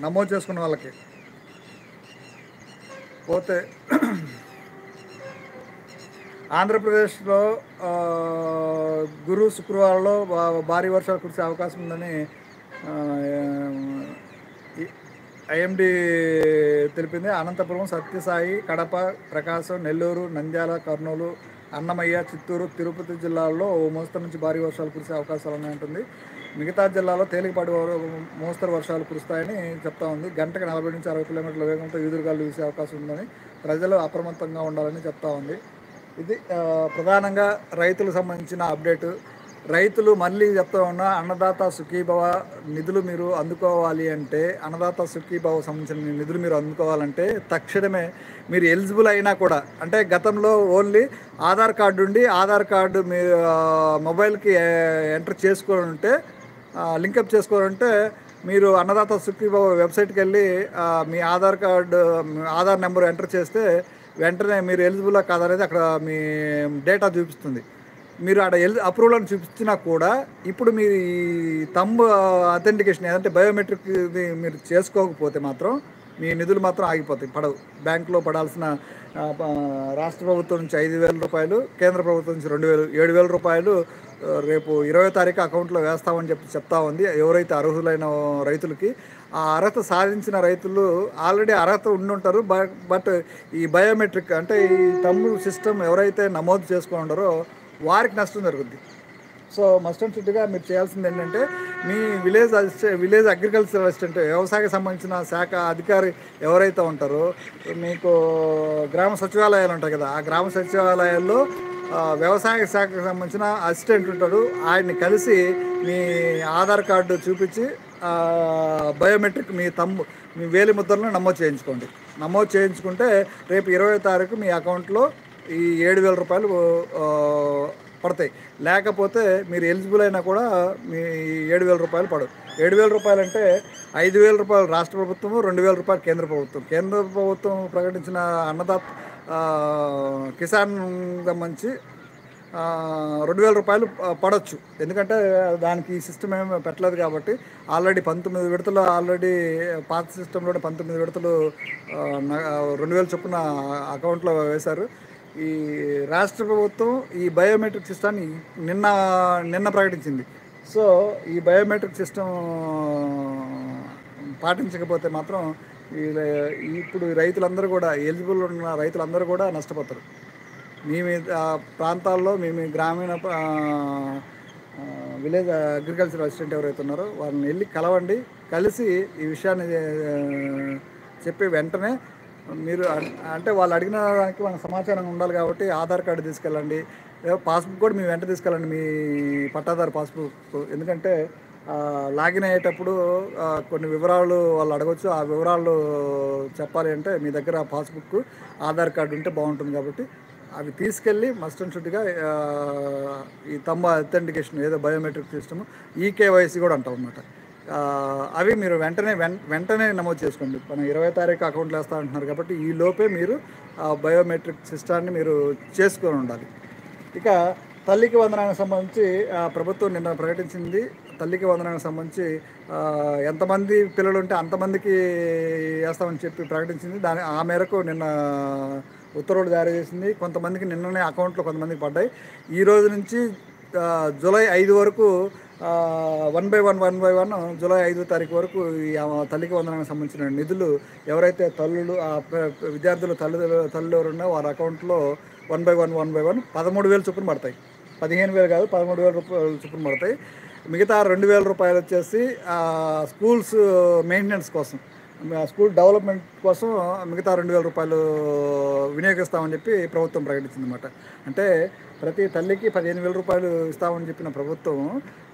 నమోదు చేసుకున్న వాళ్ళకి పోతే ఆంధ్రప్రదేశ్లో గురు శుక్రవారంలో భారీ వర్షాలు కురిసే అవకాశం ఉందని ఐఎండీ తెలిపింది. అనంతపురం, సత్యసాయి, కడప, ప్రకాశం, నెల్లూరు, నంద్యాల, కర్నూలు, అన్నమయ్య, చిత్తూరు, తిరుపతి జిల్లాల్లో మోస్తరు నుంచి భారీ వర్షాలు కురిసే అవకాశాలు ఉన్నాయంటుంది. మిగతా జిల్లాలో తేలికపాటి మోస్తరు వర్షాలు కురుస్తాయని చెప్తా ఉంది. గంటకు 40 నుంచి 60 కిలోమీటర్ల వేగంతో ఈదురుగాలు వీసే అవకాశం ఉందని ప్రజలు అప్రమత్తంగా ఉండాలని చెప్తా ఉంది. ఇది ప్రధానంగా రైతులకు సంబంధించిన అప్డేటు. రైతులు మళ్ళీ చెప్తా ఉన్నా, అన్నదాత సుఖీభవ నిధులు మీరు అందుకోవాలి అంటే, అన్నదాత సుఖీభవ సంబంధించిన నిధులు మీరు అందుకోవాలంటే తక్షణమే మీరు ఎలిజిబుల్ అయినా కూడా, అంటే గతంలో ఓన్లీ ఆధార్ కార్డు ఉండి ఆధార్ కార్డు మీ మొబైల్కి ఎంటర్ చేసుకోవాలంటే, లింకప్ చేసుకోవాలంటే మీరు అన్నదాత సుఖీభవ వెబ్సైట్కి వెళ్ళి మీ ఆధార్ నెంబర్ ఎంటర్ చేస్తే వెంటనే మీరు ఎలిజిబుల్ కాదనేది అక్కడ మీ డేటా చూపిస్తుంది. మీరు అక్కడ అప్రూవల్ అని చూపించినా కూడా ఇప్పుడు మీ థంబ్ అథెంటికేషన్ ఏదంటే బయోమెట్రిక్ మీరు చేసుకోకపోతే మాత్రం మీ నిధులు మాత్రం ఆగిపోతాయి, పడవు. బ్యాంకులో పడాల్సిన రాష్ట్ర ప్రభుత్వం నుంచి 5,000 రూపాయలు, కేంద్ర ప్రభుత్వం నుంచి 7,000 రూపాయలు రేపు 20వ తారీఖు అకౌంట్లో వేస్తామని చెప్తా ఉంది. ఎవరైతే అర్హులైన రైతులకి, ఆ అర్హత సాధించిన రైతులు ఆల్రెడీ అర్హత ఉండుంటారు. బట్ ఈ బయోమెట్రిక్ అంటే ఈ థంబ్ సిస్టమ్ ఎవరైతే నమోదు చేసుకుని ఉంటారో వారికి నష్టం జరుగుద్ది. సో మస్ట్ అండ్ షుడ్గా మీరు చేయాల్సింది ఏంటంటే, మీ విలేజ్ అగ్రికల్చర్ అసిస్టెంట్, వ్యవసాయకు సంబంధించిన శాఖ అధికారి ఎవరైతే ఉంటారో, మీకు గ్రామ సచివాలయాలు ఉంటాయి కదా, ఆ గ్రామ సచివాలయాల్లో వ్యవసాయ శాఖకు సంబంధించిన అసిస్టెంట్ ఉంటాడు. ఆయన్ని కలిసి మీ ఆధార్ కార్డు చూపించి బయోమెట్రిక్ మీ వేలి ముద్రలను నమోదు చేయించుకోండి. నమోదు చేయించుకుంటే రేపు 20వ తారీఖు మీ అకౌంట్లో ఈ 7,000 రూపాయలు పడతాయి. లేకపోతే మీరు ఎలిజిబుల్ అయినా కూడా మీ 7,000 రూపాయలు పడవు. 7,000 రూపాయలు అంటే 5,000 రూపాయలు రాష్ట్ర ప్రభుత్వము, 2,000 రూపాయలు కేంద్ర ప్రభుత్వం. కేంద్ర ప్రభుత్వం ప్రకటించిన అన్నదాత కిసాన్ సంబంధించి 2,000 రూపాయలు పడవచ్చు. ఎందుకంటే దానికి ఈ సిస్టమ్ ఏమి పెట్టలేదు కాబట్టి. ఆల్రెడీ 19 విడతలు, ఆల్రెడీ పాత సిస్టంలోనే 19 విడతలు 2,000 చొప్పున అకౌంట్లో వేశారు. ఈ రాష్ట్ర ప్రభుత్వం ఈ బయోమెట్రిక్ సిస్టాన్ని నిన్న ప్రకటించింది. సో ఈ బయోమెట్రిక్ సిస్టమ్ పాటించకపోతే మాత్రం ఈ ఇప్పుడు రైతులందరూ కూడా ఎలిజిబుల్ ఉన్న రైతులందరూ కూడా నష్టపోతారు. మీ మీ ప్రాంతాల్లో మీ గ్రామీణ విలేజ్ అగ్రికల్చర్ అసిస్టెంట్ ఎవరైతే ఉన్నారో వాళ్ళని వెళ్ళి కలవండి. కలిసి ఈ విషయాన్ని చెప్పి వెంటనే మీరు అంటే వాళ్ళు అడిగిన దానికి మన సమాచారం ఉండాలి కాబట్టి ఆధార్ కార్డు తీసుకెళ్ళండి, పాస్బుక్ కూడా మీ వెంట తీసుకెళ్ళండి, మీ పట్టాదారు పాస్బుక్. ఎందుకంటే లాగిన్ అయ్యేటప్పుడు కొన్ని వివరాలు వాళ్ళు అడగవచ్చు. ఆ వివరాలు చెప్పాలి అంటే మీ దగ్గర పాస్బుక్, ఆధార్ కార్డు ఉంటే బాగుంటుంది. కాబట్టి అవి తీసుకెళ్ళి మస్ట్ అండ్ షుడ్గా ఈ తంబ అథెంటికేషన్ ఏదో బయోమెట్రిక్ సిస్టమ్ ఈకేవైసీ కూడా అంటాం అన్నమాట. అవి మీరు వెంటనే నమోదు చేసుకోండి. మనం 20వ తారీఖు అకౌంట్లు వేస్తా అంటున్నారు కాబట్టి ఈ లోపే మీరు బయోమెట్రిక్ సిస్టాన్ని మీరు చేసుకొని ఉండాలి. ఇక తల్లికి వందనానికి సంబంధించి ప్రభుత్వం నిన్న ప్రకటించింది. తల్లికి వందనానికి సంబంధించి ఎంతమంది పిల్లలు ఉంటే అంతమందికి వేస్తామని చెప్పి ప్రకటించింది. ఆ మేరకు నిన్న ఉత్తర్వులు జారీ చేసింది. కొంతమందికి నిన్ననే అకౌంట్లో కొంతమందికి పడ్డాయి. ఈ రోజు నుంచి జూలై 5 వరకు 1 by 1 జూలై 5వ తారీఖు వరకు ఈ తల్లికి వందనానికి సంబంధించిన నిధులు ఎవరైతే తల్లులు విద్యార్థులు తల్లులు ఎవరున్నా వారి అకౌంట్లో 1 by 1 13,000 చొప్పున పడతాయి. 15,000 కాదు, 13,000 రూపాయలు చొప్పున పడతాయి. మిగతా 2,000 రూపాయలు వచ్చేసి స్కూల్స్ మెయింటెనెన్స్ కోసం, స్కూల్ డెవలప్మెంట్ కోసం మిగతా 2,000 రూపాయలు వినియోగిస్తామని చెప్పి ప్రభుత్వం ప్రకటించింది అన్నమాట. అంటే ప్రతి తల్లికి 15,000 రూపాయలు ఇస్తామని చెప్పిన ప్రభుత్వం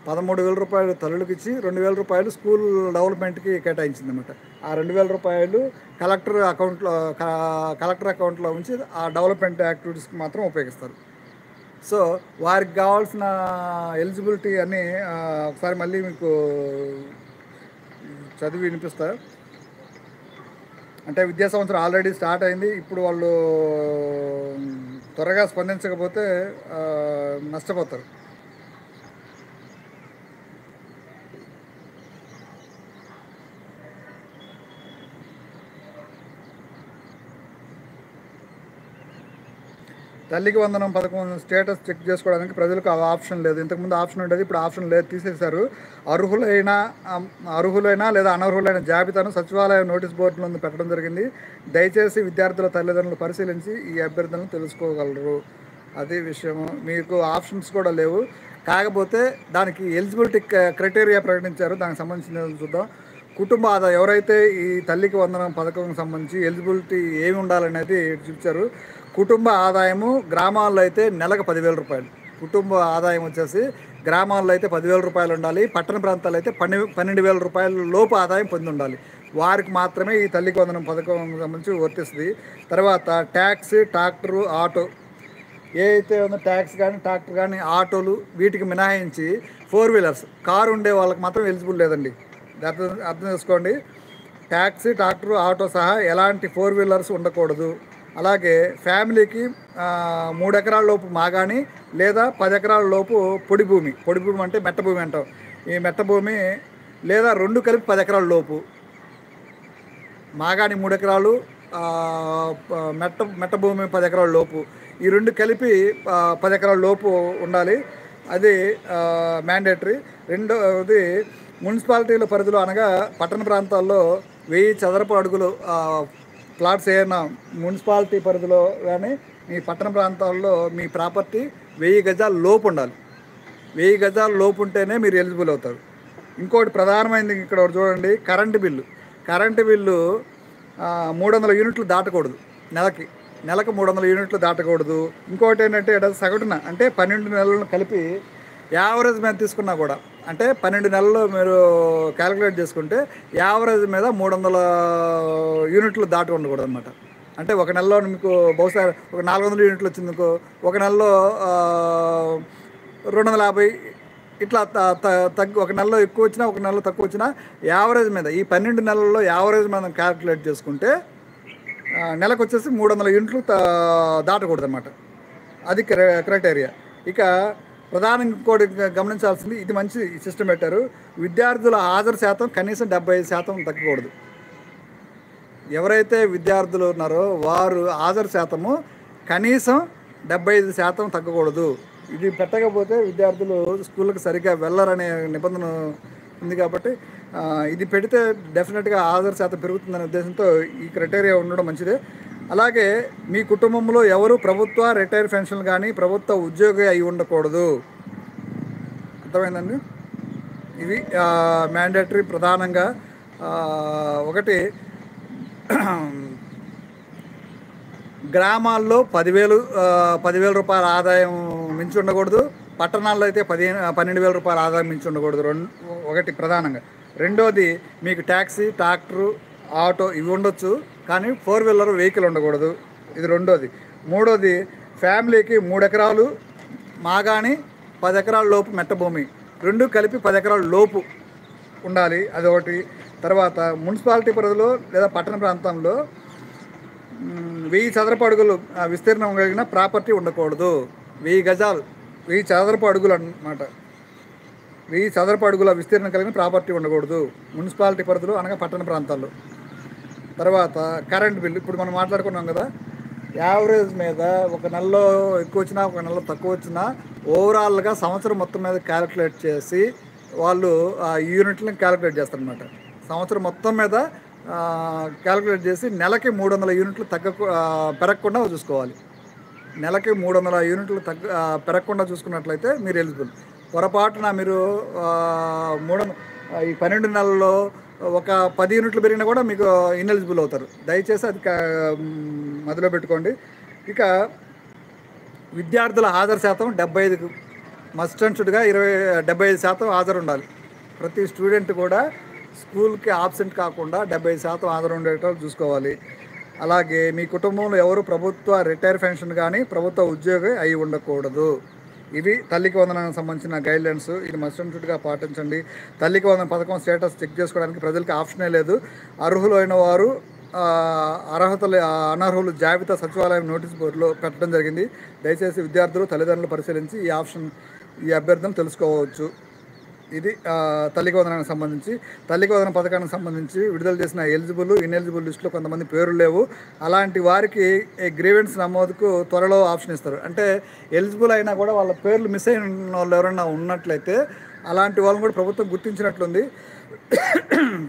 13,000 రూపాయలు తల్లులకు ఇచ్చి 2,000 రూపాయలు స్కూల్ డెవలప్మెంట్కి కేటాయించింది అన్నమాట. ఆ 2,000 రూపాయలు కలెక్టర్ అకౌంట్లో ఉంచి ఆ డెవలప్మెంట్ యాక్టివిటీస్కి మాత్రం ఉపయోగిస్తారు. సో వారికి కావాల్సిన ఎలిజిబిలిటీ అని ఒకసారి మళ్ళీ మీకు చదివి వినిపిస్తా. అంటే విద్యా సంవత్సరం ఆల్రెడీ స్టార్ట్ అయింది. ఇప్పుడు వాళ్ళు త్వరగా స్పందించకపోతే నష్టపోతారు. తల్లికి వందనం పథకం స్టేటస్ చెక్ చేసుకోవడానికి ప్రజలకు ఆప్షన్ లేదు. ఇంతకుముందు ఆప్షన్ ఉండేది, ఇప్పుడు ఆప్షన్ లేదు, తీసేశారు. అర్హులైన లేదా అనర్హులైన జాబితాను సచివాలయ నోటీస్ బోర్డులో పెట్టడం జరిగింది. దయచేసి విద్యార్థుల తల్లిదండ్రులు పరిశీలించి ఈ అభ్యర్థనలు తెలుసుకోగలరు. అదే విషయము. మీకు ఆప్షన్స్ కూడా లేవు. కాకపోతే దానికి ఎలిజిబిలిటీ క్రైటీరియా ప్రకటించారు. దానికి సంబంధించిన చూద్దాం. కుటుంబ ఆదాయం ఎవరైతే ఈ తల్లికి వందనం పథకం సంబంధించి ఎలిజిబిలిటీ ఏమి ఉండాలనేది చూపించారు. కుటుంబ ఆదాయము గ్రామాల్లో అయితే నెలకు 10,000 రూపాయలు. కుటుంబ ఆదాయం వచ్చేసి గ్రామాల్లో అయితే 10,000 రూపాయలు ఉండాలి. పట్టణ ప్రాంతాల్లో అయితే 12,000 రూపాయల లోపు ఆదాయం పొంది ఉండాలి. వారికి మాత్రమే ఈ తల్లికి వందనం పథకం సంబంధించి వర్తిస్తుంది. తర్వాత ట్యాక్స్, ట్రాక్టరు, ఆటో ఏదైతే ఉందో ట్యాక్స్ కానీ ట్రాక్టర్ కానీ ఆటోలు వీటికి మినహాయించి 4 వీలర్స్ కారు ఉండే వాళ్ళకి మాత్రం ఎలిజిబుల్ లేదండి. అర్థం చేసుకోండి. ట్యాక్సీ, ట్రాక్టర్, ఆటో సహా ఎలాంటి 4 వీలర్స్ ఉండకూడదు. అలాగే ఫ్యామిలీకి 3 ఎకరాల లోపు మాగాణి లేదా 10 ఎకరాల లోపు పొడి భూమి అంటే మెట్ట భూమి అంటాం. ఈ మెట్ట భూమి లేదా 2 కలిపి 10 ఎకరాల లోపు, మాగాణి 3 ఎకరాలు, మెట్ట భూమి 10 ఎకరాల లోపు, ఈ 2 కలిపి 10 ఎకరాల లోపు ఉండాలి. అది మ్యాండేటరీ. రెండవది మున్సిపాలిటీల పరిధిలో అనగా పట్టణ ప్రాంతాల్లో 1000 చదరపు అడుగులు ప్లాట్స్ ఏమైనా మున్సిపాలిటీ పరిధిలో కానీ మీ పట్టణ ప్రాంతాల్లో మీ ప్రాపర్టీ 1000 గజాల లోపు ఉండాలి. 1000 గజాల లోపు ఉంటేనే మీరు ఎలిజిబుల్ అవుతారు. ఇంకోటి ప్రధానమైనది ఇక్కడ చూడండి, కరెంటు బిల్లు 300 యూనిట్లు దాటకూడదు. నెలకు 300 యూనిట్లు దాటకూడదు. ఇంకోటి ఏంటంటే సగటున అంటే 12 నెలలను కలిపి యావరేజ్ మీద తీసుకున్నా కూడా, అంటే 12 నెలల్లో మీరు క్యాలిక్యులేట్ చేసుకుంటే యావరేజ్ మీద 300 యూనిట్లు దాటి ఉండకూడదు అనమాట. అంటే ఒక నెలలో మీకు బహుశా ఒక 400 యూనిట్లు వచ్చింది అనుకో, ఒక నెలలో 250 ఇట్లా ఒక నెలలో ఎక్కువ వచ్చినా ఒక నెలలో తక్కువ వచ్చినా యావరేజ్ మీద ఈ 12 నెలల్లో యావరేజ్ మీద క్యాలిక్యులేట్ చేసుకుంటే నెలకు వచ్చేసి 300 యూనిట్లు దాటకూడదు అనమాట. అది క్రైటీరియా. ఇక ప్రధానంగా ఇంకోటి గమనించాల్సింది, ఇది మంచి సిస్టమ్ పెట్టారు. విద్యార్థుల హాజరు శాతం కనీసం 75% తగ్గకూడదు. ఎవరైతే విద్యార్థులు ఉన్నారో వారు హాజరు శాతము కనీసం 75% తగ్గకూడదు. ఇది పెట్టకపోతే విద్యార్థులు స్కూళ్ళకి సరిగ్గా వెళ్ళరనే నిబంధన ఉంది కాబట్టి ఇది పెడితే డెఫినెట్గా హాజరు శాతం పెరుగుతుందనే ఉద్దేశంతో ఈ క్రైటీరియా ఉండడం మంచిదే. అలాగే మీ కుటుంబంలో ఎవరు ప్రభుత్వ రిటైర్ పెన్షన్ కానీ ప్రభుత్వ ఉద్యోగి అయి ఉండకూడదు. అర్థమైందండి? ఇవి మ్యాండేటరీ ప్రధానంగా. ఒకటి, గ్రామాల్లో 10,000 రూపాయల ఆదాయం మించి ఉండకూడదు. పట్టణాల్లో అయితే 12,000 రూపాయల ఆదాయం మించి ఉండకూడదు. ఒకటి ప్రధానంగా. రెండోది, మీకు ట్యాక్సీ, ట్రాక్టరు, ఆటో ఇవి ఉండొచ్చు, కానీ 4 వీలర్ వెహికల్ ఉండకూడదు. ఇది రెండోది. మూడోది, ఫ్యామిలీకి 3 ఎకరాలు మాగాని 10 ఎకరాల లోపు మెట్ట భూమి, రెండు కలిపి 10 ఎకరాల లోపు ఉండాలి. అదొకటి. తర్వాత, మున్సిపాలిటీ పరిధిలో లేదా పట్టణ ప్రాంతంలో 1000 చదరపు అడుగులు విస్తీర్ణం కలిగిన ప్రాపర్టీ ఉండకూడదు. 1000 గజాలు, 1000 చదరపు అడుగులు అన్నమాట. 1000 చదరపు అడుగుల విస్తీర్ణం కలిగిన ప్రాపర్టీ ఉండకూడదు మున్సిపాలిటీ పరిధిలో, అనగా పట్టణ ప్రాంతాల్లో. తర్వాత, కరెంట్ బిల్లు. ఇప్పుడు మనం మాట్లాడుకున్నాం కదా, యావరేజ్ మీద ఒక నెలలో ఎక్కువ వచ్చినా ఒక నెలలో తక్కువ వచ్చినా ఓవరాల్గా సంవత్సరం మొత్తం మీద క్యాలిక్యులేట్ చేసి వాళ్ళు యూనిట్లను క్యాలిక్యులేట్ చేస్తారనమాట. సంవత్సరం మొత్తం మీద క్యాలిక్యులేట్ చేసి నెలకి 300 యూనిట్లు పెరగకుండా చూసుకోవాలి. నెలకి 300 యూనిట్లు పెరగకుండా చూసుకున్నట్లయితే మీరు ఎలిజిబుల్. పొరపాటున మీరు ఈ 12 నెలల్లో ఒక 10 యూనిట్లు పెరిగినా కూడా మీకు ఇన్ఎలిజిబుల్ అవుతారు. దయచేసి అది మదిలో పెట్టుకోండి. ఇక విద్యార్థుల హాజరు శాతం 75 మస్ట్ అండ్ షుడ్గా 75% హాజరు ఉండాలి. ప్రతి స్టూడెంట్ కూడా స్కూల్కి ఆబ్సెంట్ కాకుండా 75% హాజరు ఉండేటట్టు చూసుకోవాలి. అలాగే మీ కుటుంబంలో ఎవరు ప్రభుత్వ రిటైర్ పెన్షన్ కానీ ప్రభుత్వ ఉద్యోగి అయి ఉండకూడదు. ఇవి తల్లికి వందనానికి సంబంధించిన గైడ్లైన్స్. ఇది మస్ట్ అండ్ షుడ్గా పాటించండి. తల్లికి వందన పథకం స్టేటస్ చెక్ చేసుకోవడానికి ప్రజలకు ఆప్షనే లేదు. అర్హులైన వారు అనర్హులు జాబితా సచివాలయం నోటీస్ బోర్డులో పెట్టడం జరిగింది. దయచేసి విద్యార్థులు తల్లిదండ్రులు పరిశీలించి ఈ అభ్యర్థన తెలుసుకోవచ్చు. ఇది తల్లికి వందనానికి సంబంధించి. తల్లికి వందన పథకానికి సంబంధించి విడుదల చేసిన ఎలిజిబుల్, ఇన్ఎలిజిబుల్ లిస్టులో కొంతమంది పేర్లు లేవు. అలాంటి వారికి గ్రీవెన్స్ నమోదుకు త్వరలో ఆప్షన్ ఇస్తారు. అంటే ఎలిజిబుల్ అయినా కూడా వాళ్ళ పేర్లు మిస్ అయిన వాళ్ళు ఎవరైనా ఉన్నట్లయితే అలాంటి వాళ్ళని కూడా ప్రభుత్వం గుర్తించినట్లుంది.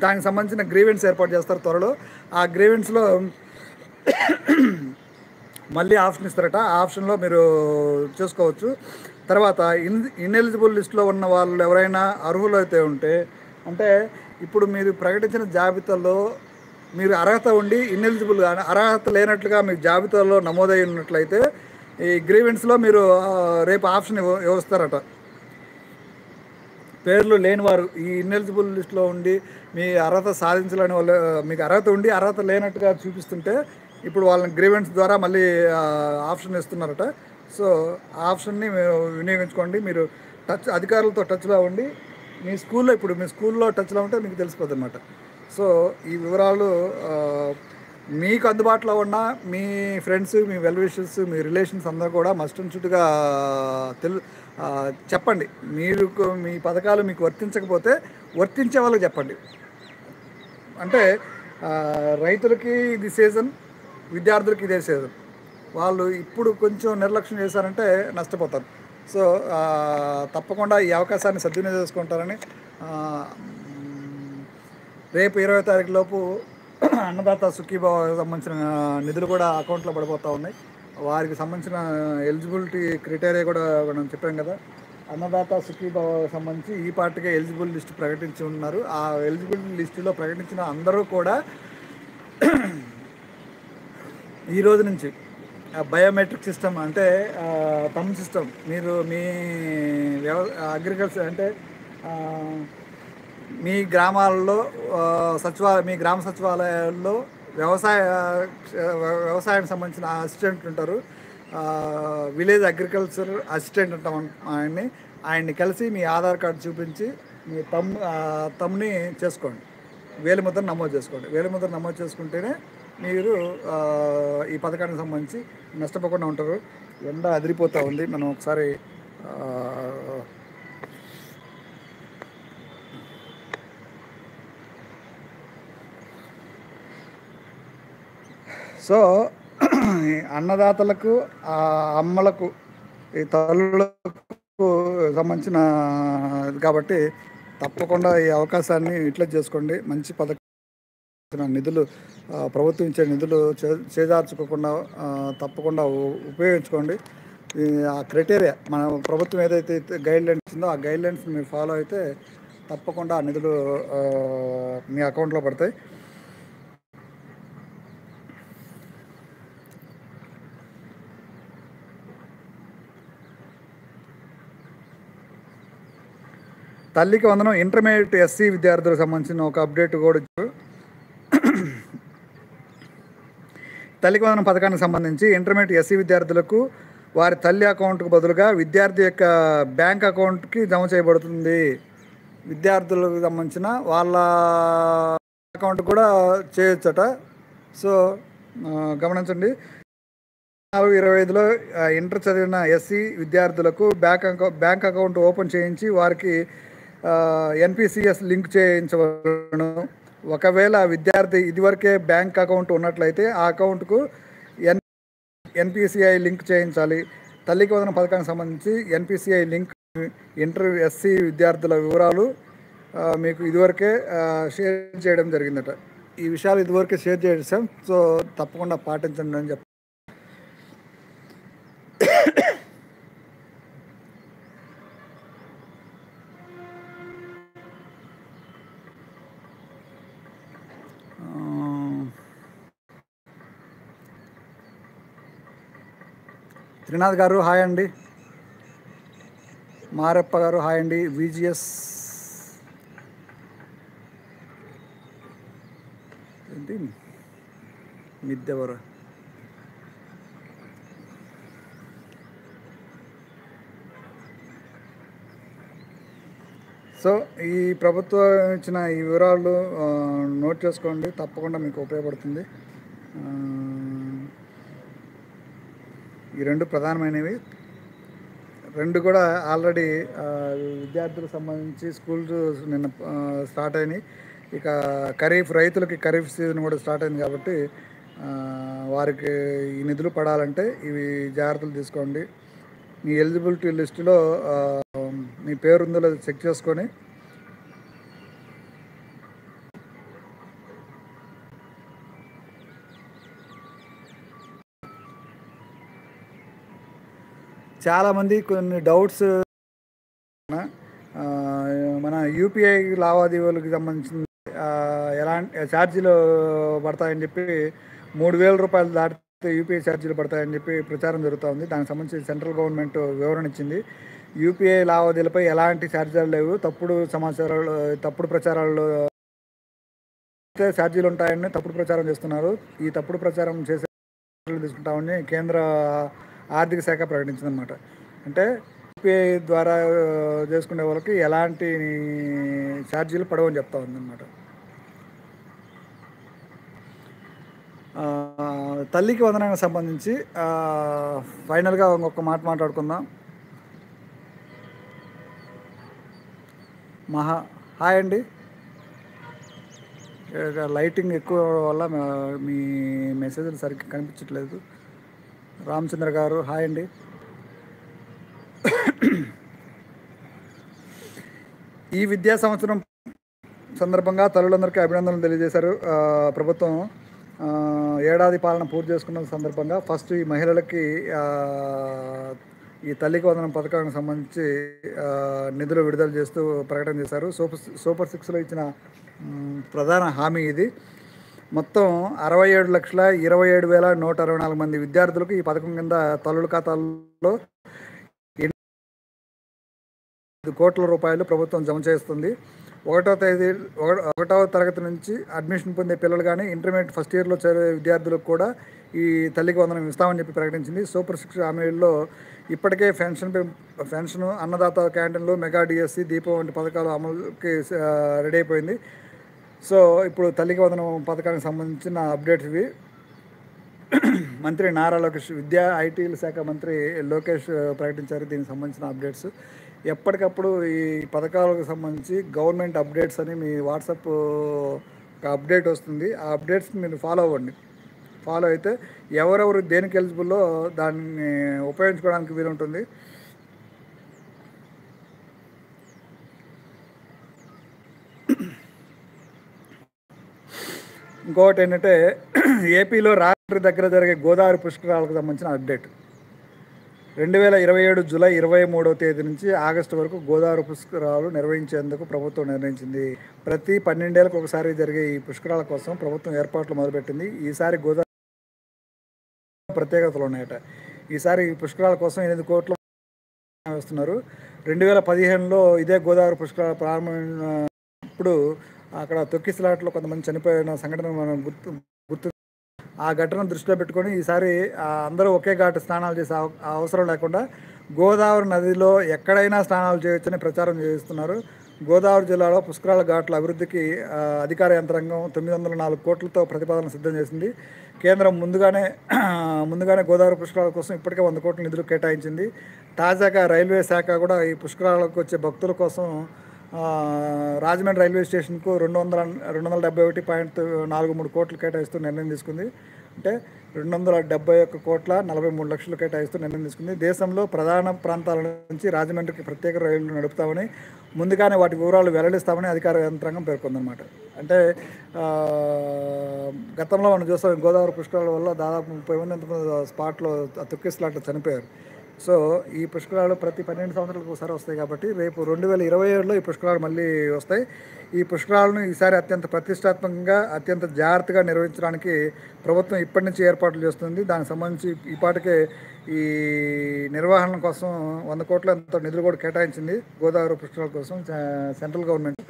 దానికి సంబంధించిన గ్రీవెన్స్ ఏర్పాటు చేస్తారు త్వరలో. ఆ గ్రీవెన్స్లో మళ్ళీ ఆప్షన్ ఇస్తారట. ఆ ఆప్షన్లో మీరు చూసుకోవచ్చు. తర్వాత, ఇన్ఎలిజిబుల్ లిస్టులో ఉన్న వాళ్ళు ఎవరైనా అర్హులు అయితే ఉంటే, అంటే ఇప్పుడు మీరు ప్రకటించిన జాబితాలో మీరు అర్హత ఉండి ఇన్ఎలిజిబుల్ కానీ అర్హత లేనట్లుగా మీకు జాబితాలో నమోదై ఉన్నట్లయితే ఈ గ్రీవెన్స్లో మీరు రేపు ఆప్షన్ ఇస్తారట. పేర్లు లేనివారు ఈ ఇన్ఎలిజిబుల్ లిస్టులో ఉండి మీ అర్హత సాధించాలని వాళ్ళు, మీకు అర్హత ఉండి అర్హత లేనట్టుగా చూపిస్తుంటే ఇప్పుడు వాళ్ళని గ్రీవెన్స్ ద్వారా మళ్ళీ ఆప్షన్ ఇస్తున్నారట. సో ఆ ఆప్షన్ని వినియోగించుకోండి. మీరు అధికారులతో టచ్లో ఉండి మీ స్కూల్లో టచ్లో ఉంటే మీకు తెలిసిపోతుంది అన్నమాట. సో ఈ వివరాలు మీకు అందుబాటులో ఉన్న మీ ఫ్రెండ్స్, మీ వెల్ విషర్స్, మీ రిలేషన్స్ అందరూ కూడా మస్ట్ అండ్ షుడ్గా చెప్పండి. మీ పథకాలు మీకు వర్తించకపోతే వర్తించే వాళ్ళకి చెప్పండి. అంటే రైతులకి ఇది సీజన్, విద్యార్థులకి ఇదే సీజన్. వాళ్ళు ఇప్పుడు కొంచెం నిర్లక్ష్యం చేశారంటే నష్టపోతారు. సో తప్పకుండా ఈ అవకాశాన్ని సద్వినియోగం చేసుకుంటారని, రేపు 20వ తారీఖు లోపు అన్నదాత సుఖీభావ సంబంధించిన నిధులు కూడా అకౌంట్లో పడిపోతూ ఉన్నాయి. వారికి సంబంధించిన ఎలిజిబిలిటీ క్రైటీరియా కూడా మనం చెప్పాం కదా. అన్నదాత సుఖీభావ సంబంధించి ఈ పార్టీగా ఎలిజిబుల్ లిస్ట్ ప్రకటించి ఉన్నారు. ఆ ఎలిజిబుల్ లిస్టులో ప్రకటించిన అందరూ కూడా ఈ రోజు నుంచి బయోమెట్రిక్ సిస్టమ్, అంటే థంబ్ సిస్టమ్, మీరు మీ అగ్రికల్చర్ అంటే మీ గ్రామాల్లో మీ గ్రామ సచివాలయాల్లో వ్యవసాయానికి సంబంధించిన అసిస్టెంట్ ఉంటారు. విలేజ్ అగ్రికల్చర్ అసిస్టెంట్ అంటాం ఆయన్ని కలిసి మీ ఆధార్ కార్డు చూపించి మీ తమ్ని చేసుకోండి, వేలిముద్ర నమోదు చేసుకోండి. వేలిముద్ర నమోదు చేసుకుంటేనే మీరు ఈ పథకానికి సంబంధించి నష్టపోకుండా ఉంటారు. ఎండ అదిరిపోతూ ఉంది. మనం ఒకసారి సో అన్నదాతలకు, అమ్మలకు ఈ తల్లులకు సంబంధించిన ఇది కాబట్టి తప్పకుండా ఈ అవకాశాన్ని యూటిలైజ్ చేసుకోండి. మంచి నిధులు ప్రభుత్వం ఇచ్చే నిధులు చేజార్చుకోకుండా తప్పకుండా ఉపయోగించుకోండి. ఆ క్రైటీరియా మన ప్రభుత్వం ఏదైతే గైడ్లైన్స్ ఉందో ఆ గైడ్లైన్స్ మీరు ఫాలో అయితే తప్పకుండా ఆ నిధులు మీ అకౌంట్లో పడతాయి. తల్లికి వందనం ఇంటర్మీడియట్ ఎస్సీ విద్యార్థులకు సంబంధించిన ఒక అప్డేట్ కూడా ఇచ్చారు. తల్లికి వందనం పథకానికి సంబంధించి ఇంటర్మీడియట్ ఎస్సీ విద్యార్థులకు వారి తల్లి అకౌంట్కు బదులుగా విద్యార్థి యొక్క బ్యాంక్ అకౌంట్కి జమ చేయబడుతుంది. విద్యార్థులకు సంబంధించిన వాళ్ళ అకౌంట్ కూడా చేయొచ్చట. సో గమనించండి. 2024-25లో ఇంటర్ చదివిన ఎస్సీ విద్యార్థులకు బ్యాంక్ అకౌంట్ ఓపెన్ చేయించి వారికి ఎన్పిసిఎస్ లింక్ చేయించవలను. ఒకవేళ విద్యార్థి ఇదివరకే బ్యాంక్ అకౌంట్ ఉన్నట్లయితే ఆ అకౌంట్కు ఎన్పిసిఐ లింక్ చేయించాలి. తల్లికి వందనం పథకానికి సంబంధించి ఎన్పిసిఐ లింక్ ఇంటర్ ఎస్సీ విద్యార్థుల వివరాలు మీకు ఇదివరకే షేర్ చేయడం జరిగిందట. ఈ విషయాలు ఇదివరకే షేర్ చేసాం. సో తప్పకుండా పాటించండి అని చెప్పి త్రినాథ్ గారు హాయ్ అండి. మారప్ప గారు హాయ్ అండి. విజిఎస్ ఏంటి మిద్దెవరు సో ఈ ప్రభుత్వం ఇచ్చిన ఈ వివరాలు నోట్ చేసుకోండి. తప్పకుండా మీకు ఉపయోగపడుతుంది. ఈ రెండు ప్రధానమైనవి. రెండు కూడా ఆల్రెడీ విద్యార్థులకు సంబంధించి స్కూల్స్ నిన్న స్టార్ట్ అయినాయి. ఇక రైతులకి ఖరీఫ్ సీజన్ కూడా స్టార్ట్ అయింది కాబట్టి వారికి ఈ నిధులు పడాలంటే ఇవి జాగ్రత్తలు తీసుకోండి. మీ ఎలిజిబిలిటీ లిస్టులో మీ పేరు ఉందో లేదో చెక్ చేసుకొని చాలామంది కొన్ని డౌట్స్ మన యూపీఐ లావాదేవీలకు సంబంధించిన ఎలాంటి ఛార్జీలు పడతాయని చెప్పి 3,000 రూపాయలు దాటితే యూపీఐ ఛార్జీలు పడతాయని చెప్పి ప్రచారం జరుగుతూ ఉంది. దానికి సంబంధించి సెంట్రల్ గవర్నమెంట్ వివరణ ఇచ్చింది. యూపీఐ లావాదేవీలపై ఎలాంటి ఛార్జీలు లేవు. తప్పుడు సమాచారాలు తప్పుడు ప్రచారాలు ఛార్జీలు ఉంటాయని తప్పుడు ప్రచారం చేస్తున్నారు. ఈ తప్పుడు ప్రచారం చేసే తీసుకుంటామని కేంద్ర ఆర్థిక శాఖ ప్రకటించిందనమాట. అంటే యూపీఐ ద్వారా చేసుకునే వాళ్ళకి ఎలాంటి ఛార్జీలు పడవని చెప్తా ఉందన్నమాట. తల్లికి వందనానికి సంబంధించి ఫైనల్గా ఇంకొక మాట మాట్లాడుకుందాం. హాయ్ అండి. లైటింగ్ ఎక్కువ వల్ల మీ మెసేజ్లు సరిగ్గా కనిపించట్లేదు. రామచంద్ర గారు హాయ్ అండి. ఈ విద్యా సంవత్సరం సందర్భంగా తల్లులందరికీ అభినందనలు తెలియజేశారు ప్రభుత్వం. ఏడాది పాలన పూర్తి చేసుకున్న సందర్భంగా ఫస్ట్ ఈ మహిళలకి ఈ తల్లికి వందనం పథకానికి సంబంధించి నిధులు విడుదల చేస్తూ ప్రకటన చేశారు. సూపర్ 6లో ఇచ్చిన ప్రధాన హామీ ఇది. మొత్తం 67,27,124 మంది విద్యార్థులకు ఈ పథకం కింద తల్లుల ఖాతాల్లో 5 కోట్ల రూపాయలు ప్రభుత్వం జమ చేస్తుంది. 1వ తరగతి నుంచి అడ్మిషన్ పొందే పిల్లలు కానీ ఇంటర్మీడియట్ ఫస్ట్ ఇయర్లో చదివే విద్యార్థులకు కూడా ఈ తల్లికి వందనం ఇస్తామని చెప్పి ప్రకటించింది. సూపర్ 6 హామీల్లో ఇప్పటికే పెన్షన్, అన్నదాత క్యాంటీన్లు, మెగా డిఎస్సి, దీపం వంటి పథకాలు అమలుకి రెడీ అయిపోయింది. సో ఇప్పుడు తల్లికి వందనం పథకానికి సంబంధించిన అప్డేట్స్ ఇవి. మంత్రి నారా లోకేష్, ఐటీల శాఖ మంత్రి లోకేష్ ప్రకటించారు దీనికి సంబంధించిన అప్డేట్స్. ఎప్పటికప్పుడు ఈ పథకాలకు సంబంధించి గవర్నమెంట్ అప్డేట్స్ అని మీ వాట్సాప్ ఒక అప్డేట్ వస్తుంది. ఆ అప్డేట్స్ని మీరు ఫాలో అవ్వండి. ఫాలో అయితే ఎవరెవరు దేనికి ఎలిజిబుల్లో దాన్ని ఉపయోగించుకోవడానికి వీలుంటుంది. ఇంకొకటి ఏంటంటే ఏపీలో రాత్రి దగ్గర జరిగే గోదావరి పుష్కరాలకు సంబంధించిన అప్డేట్. 2027 జూలై 23వ తేదీ నుంచి ఆగస్టు వరకు గోదావరి పుష్కరాలు నిర్వహించేందుకు ప్రభుత్వం నిర్ణయించింది. ప్రతి 12 ఏళ్ళకు ఒకసారి జరిగే ఈ పుష్కరాల కోసం ప్రభుత్వం ఏర్పాట్లు మొదలుపెట్టింది. ఈసారి గోదావరి ప్రత్యేకతలు ఉన్నాయట. ఈసారి ఈ పుష్కరాల కోసం 8 కోట్ల వేస్తున్నారు. 2015లో ఇదే గోదావరి పుష్కరాలు ప్రారంభమైనప్పుడు అక్కడ తొక్కిసలాటలో కొంతమంది చనిపోయిన సంఘటన మనం గుర్తు ఆ ఘటనను దృష్టిలో పెట్టుకొని ఈసారి అందరూ ఒకే ఘాటు స్నానాలు చేసే అవసరం లేకుండా గోదావరి నదిలో ఎక్కడైనా స్నానాలు చేయొచ్చని ప్రచారం చేస్తున్నారు. గోదావరి జిల్లాలో పుష్కరాల ఘాట్ల అభివృద్ధికి అధికార యంత్రాంగం 904 కోట్లతో ప్రతిపాదన సిద్ధం చేసింది. కేంద్రం ముందుగానే గోదావరి పుష్కరాల కోసం ఇప్పటికే 100 కోట్ల నిధులు కేటాయించింది. తాజాగా రైల్వే శాఖ కూడా ఈ పుష్కరాలకు వచ్చే భక్తుల కోసం రాజమండ్రి రైల్వే స్టేషన్కు 271.43 కోట్లు కేటాయిస్తూ నిర్ణయం తీసుకుంది. అంటే 271 కోట్ల 43 లక్షలు కేటాయిస్తూ నిర్ణయం తీసుకుంది. దేశంలో ప్రధాన ప్రాంతాల నుంచి రాజమండ్రికి ప్రత్యేక రైళ్లు నడుపుతామని ముందుగానే వాటి వివరాలు వెల్లడిస్తామని అధికార యంత్రాంగం పేర్కొందనమాట. అంటే గతంలో మనం చూస్తాం గోదావరి పుష్కరాల వల్ల దాదాపు 30 మంది స్పాట్లో తొక్కిసలాట చనిపోయారు. సో ఈ పుష్కరాలు ప్రతి 12 సంవత్సరాలకు ఒకసారి వస్తాయి కాబట్టి రేపు 2027లో ఈ పుష్కరాలు మళ్ళీ వస్తాయి. ఈ పుష్కరాలను ఈసారి అత్యంత ప్రతిష్టాత్మకంగా అత్యంత జాగ్రత్తగా నిర్వహించడానికి ప్రభుత్వం ఇప్పటి నుంచి ఏర్పాట్లు చేస్తుంది. దానికి సంబంధించి ఈపాటికే ఈ నిర్వహణ కోసం 100 కోట్ల నిధులు కూడా కేటాయించింది గోదావరి పుష్కరాల కోసం సెంట్రల్ గవర్నమెంట్.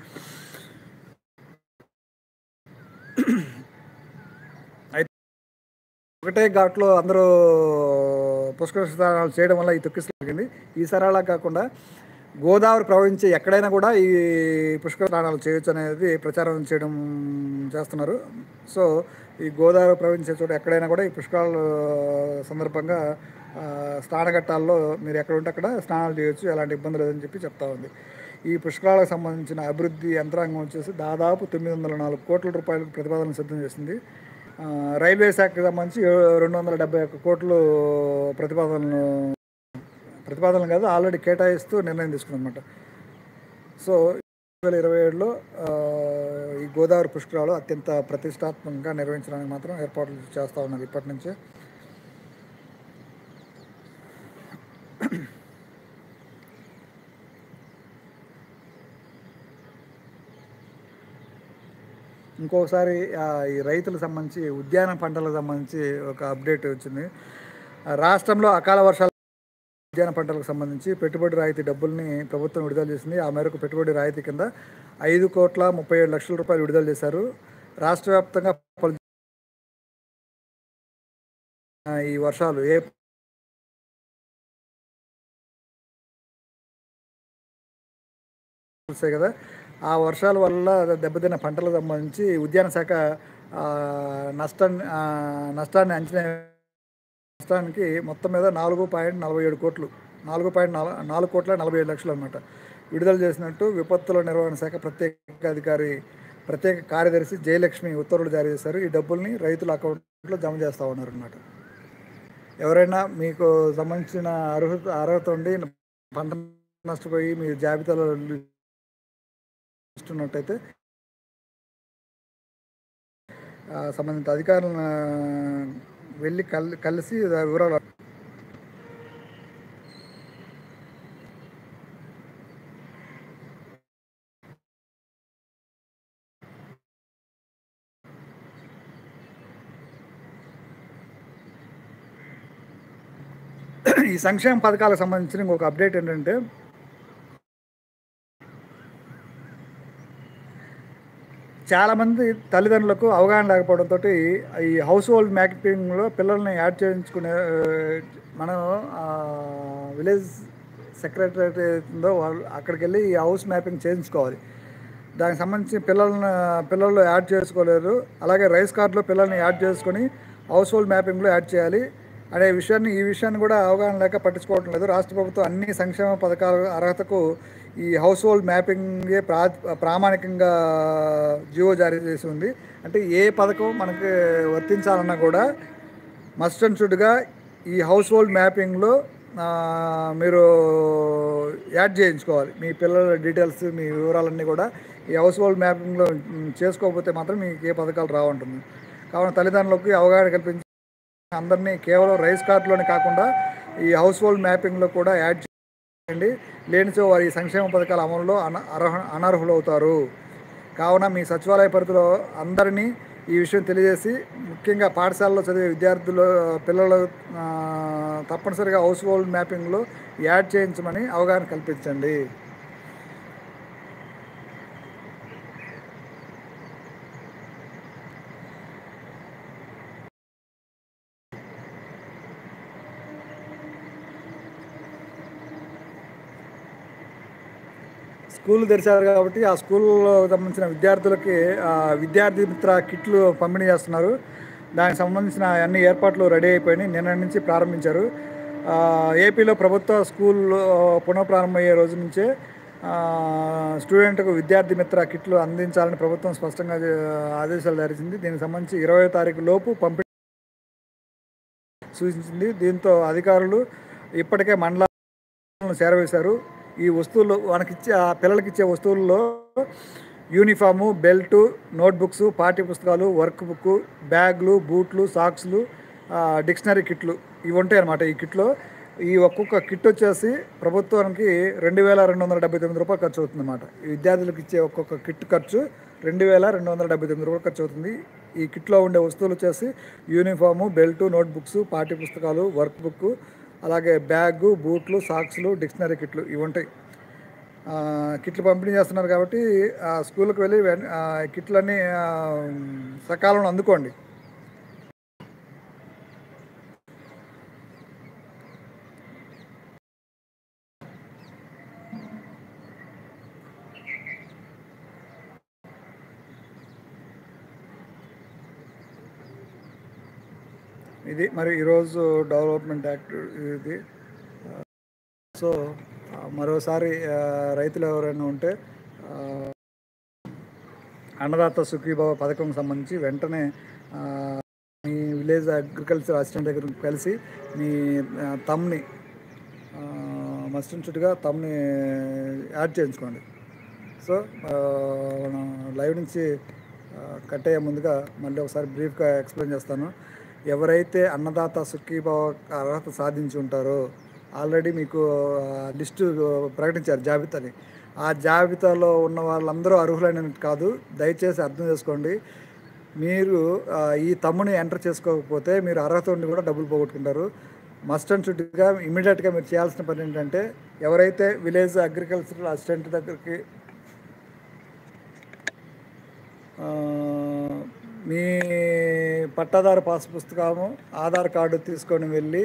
ఒకటే ఘాట్లో అందరూ పుష్కర స్నానాలు చేయడం వల్ల ఈ తొక్కిసలాగింది. ఈసారి అలా కాకుండా గోదావరి ప్రవహించే ఎక్కడైనా కూడా ఈ పుష్కర స్నానాలు చేయొచ్చు అనేది ప్రచారం చేస్తున్నారు. సో ఈ గోదావరి ప్రవహించే చోట ఎక్కడైనా కూడా ఈ పుష్కరాల సందర్భంగా స్నానఘట్టాల్లో మీరు ఎక్కడ ఉంటే అక్కడ స్నానాలు చేయొచ్చు, ఎలాంటి ఇబ్బంది లేదని చెప్పి చెప్తా ఉంది. ఈ పుష్కరాలకు సంబంధించిన అభివృద్ధి యంత్రాంగం వచ్చేసి దాదాపు 904 కోట్ల రూపాయలకు ప్రతిపాదన సిద్ధం చేసింది. రైల్వే శాఖకు సంబంధించి 271 కోట్లు ప్రతిపాదనలు కాదు ఆల్రెడీ కేటాయిస్తూ నిర్ణయం తీసుకుందన్నమాట. సో 2027లో ఈ గోదావరి పుష్కరాలు అత్యంత ప్రతిష్టాత్మకంగా నిర్వహించడానికి మాత్రం ఏర్పాట్లు చేస్తూ ఉన్నది ఇప్పటి నుంచే. ఇంకోసారి ఈ రైతులకు సంబంధించి ఉద్యాన పంటలకు సంబంధించి ఒక అప్డేట్ వచ్చింది. రాష్ట్రంలో అకాల వర్షాలు ఉద్యాన పంటలకు సంబంధించి పెట్టుబడి రాయితీ డబ్బుల్ని ప్రభుత్వం విడుదల చేసింది. ఆ మేరకు పెట్టుబడి రాయితీ కింద 5,37 లక్షల రూపాయలు విడుదల చేశారు. రాష్ట్ర వ్యాప్తంగా ఈ వర్షాలు కదా ఆ వర్షాల వల్ల దెబ్బతిన్న పంటలకు సంబంధించి ఉద్యాన శాఖ నష్టానికి మొత్తం మీద 4.47 కోట్లు 4 కోట్ల 47 లక్షలు అనమాట విడుదల చేసినట్టు విపత్తుల నిర్వహణ శాఖ ప్రత్యేక కార్యదర్శి జయలక్ష్మి ఉత్తర్వులు జారీ చేశారు. ఈ డబ్బుల్ని రైతుల అకౌంట్లో జమ చేస్తూ ఉన్నారు అన్నమాట. ఎవరైనా మీకు సంబంధించిన అర్హత ఉండి పంట నష్టపోయి మీ జాబితాలో ఇస్తున్నట్టయితే సంబంధిత అధికారులను వెళ్ళి కలిసి వివరాలు ఈ సంక్షేమ పథకాలకు సంబంధించిన ఇంకొక అప్డేట్ ఏంటంటే చాలామంది తల్లిదండ్రులకు అవగాహన లేకపోవడంతో ఈ హౌస్ హోల్డ్ మ్యాపింగ్లో పిల్లల్ని యాడ్ చేయించుకునే మనం విలేజ్ సెక్రటరీ ఉందో వాళ్ళు అక్కడికి వెళ్ళి ఈ హౌస్ మ్యాపింగ్ చేయించుకోవాలి. దానికి సంబంధించి పిల్లలు యాడ్ చేసుకోలేరు. అలాగే రైస్ కార్డులో పిల్లల్ని యాడ్ చేసుకొని హౌస్ హోల్డ్ మ్యాపింగ్లో యాడ్ చేయాలి అనే ఈ విషయాన్ని కూడా అవగాహన లేక పట్టించుకోవటం లేదు. రాష్ట్ర ప్రభుత్వం అన్ని సంక్షేమ పథకాల అర్హతకు ఈ హౌస్ హోల్డ్ మ్యాపింగే ప్రామాణికంగా జీవో జారీ చేసి ఉంది. అంటే ఏ పథకం మనకి వర్తించాలన్నా కూడా మస్ట్ అండ్ షుడ్గా ఈ హౌస్ హోల్డ్ మ్యాపింగ్లో మీరు యాడ్ చేయించుకోవాలి. మీ పిల్లల డీటెయిల్స్, మీ వివరాలన్నీ కూడా ఈ హౌస్ హోల్డ్ మ్యాపింగ్లో చేసుకోకపోతే మాత్రం మీకు ఏ పథకాలు రావంటుంది. కావున తల్లిదండ్రులకు అవగాహన కల్పించి అందరినీ కేవలం రైస్ కార్డులోనే కాకుండా ఈ హౌస్ హోల్డ్ మ్యాపింగ్లో కూడా యాడ్ చేయండి. లేనిచో వారి సంక్షేమ పథకాల అమలులో అనర్హులవుతారు. కావున మీ సచివాలయ పరిధిలో అందరినీ ఈ విషయం తెలియజేసి, ముఖ్యంగా పాఠశాలలో చదివే విద్యార్థులు పిల్లలు తప్పనిసరిగా హౌస్ హోల్డ్ మ్యాపింగ్లో యాడ్ చేయించమని అవగాహన కల్పించండి. స్కూల్ తెరిచారు కాబట్టి ఆ స్కూల్లో సంబంధించిన విద్యార్థులకి విద్యార్థి మిత్ర కిట్లు పంపిణీ చేస్తున్నారు. దానికి సంబంధించిన అన్ని ఏర్పాట్లు రెడీ అయిపోయినాయి. నిన్న నుంచి ప్రారంభించారు. ఏపీలో ప్రభుత్వ స్కూళ్ళు పునఃప్రారంభమయ్యే రోజు నుంచే స్టూడెంట్కు విద్యార్థి మిత్ర కిట్లు అందించాలని ప్రభుత్వం స్పష్టంగా ఆదేశాలు జారీ. దీనికి సంబంధించి 20వ తారీఖు లోపు పంపిణీ సూచించింది. దీంతో అధికారులు ఇప్పటికే మండలాలను చేరవేశారు. ఈ వస్తువులు మనకిచ్చే పిల్లలకి ఇచ్చే వస్తువుల్లో యూనిఫాము, బెల్టు, నోట్బుక్స్, పాఠ్య పుస్తకాలు, వర్క్ బుక్, బ్యాగులు, బూట్లు, సాక్స్లు, డిక్షనరీ కిట్లు ఇవి ఉంటాయి అన్నమాట. ఈ కిట్లో ఈ ఒక్కొక్క కిట్ వచ్చేసి ప్రభుత్వానికి 2279 రూపాయలు ఖర్చు అవుతుంది అన్నమాట. ఈ విద్యార్థులకు ఇచ్చే ఒక్కొక్క కిట్ ఖర్చు 2279 రూపాయలు ఖర్చు అవుతుంది. ఈ కిట్లో ఉండే వస్తువులు వచ్చేసి యూనిఫాము, బెల్టు, నోట్బుక్స్, పాఠ్య పుస్తకాలు, వర్క్ బుక్, అలాగే బ్యాగు, బూట్లు, సాక్స్లు, డిక్షనరీ కిట్లు ఇవి ఉంటాయి. కిట్లు పంపిణీ చేస్తున్నారు కాబట్టి స్కూల్కి వెళ్ళి కిట్లన్నీ సకాలంలో అందుకోండి. ఇది మరి ఈరోజు డెవలప్మెంట్ యాక్ట్ ఇది. సో మరోసారి రైతులు ఎవరైనా ఉంటే అన్నదాత సుఖీభావ పథకం సంబంధించి వెంటనే మీ విలేజ్ అగ్రికల్చర్ అసిస్టెంట్ దగ్గర కలిసి మీ తమ్ని మస్ట్ అండ్ షుడ్గా తమ్ని యాడ్ చేయించుకోండి. సో మనం లైవ్ నుంచి కట్ అయ్యే ముందుగా మళ్ళీ ఒకసారి బ్రీఫ్గా ఎక్స్ప్లెయిన్ చేస్తాను. ఎవరైతే అన్నదాత సుఖీభావ అర్హత సాధించి ఉంటారో ఆల్రెడీ మీకు లిస్టు ప్రకటించారు, జాబితాని. ఆ జాబితాలో ఉన్న వాళ్ళందరూ అర్హులైన కాదు. దయచేసి అర్థం చేసుకోండి. మీరు ఈ తమ్ముని ఎంటర్ చేసుకోకపోతే మీరు అర్హత ఉండి కూడా డబ్బులు పోగొట్టుకుంటారు. మస్ట్ అండ్ షుడ్గా ఇమీడియట్గా మీరు చేయాల్సిన పని ఏంటంటే, ఎవరైతే విలేజ్ అగ్రికల్చరల్ అసిస్టెంట్ దగ్గరికి మీ పట్టాదారు పాస్ పుస్తకము, ఆధార్ కార్డు తీసుకొని వెళ్ళి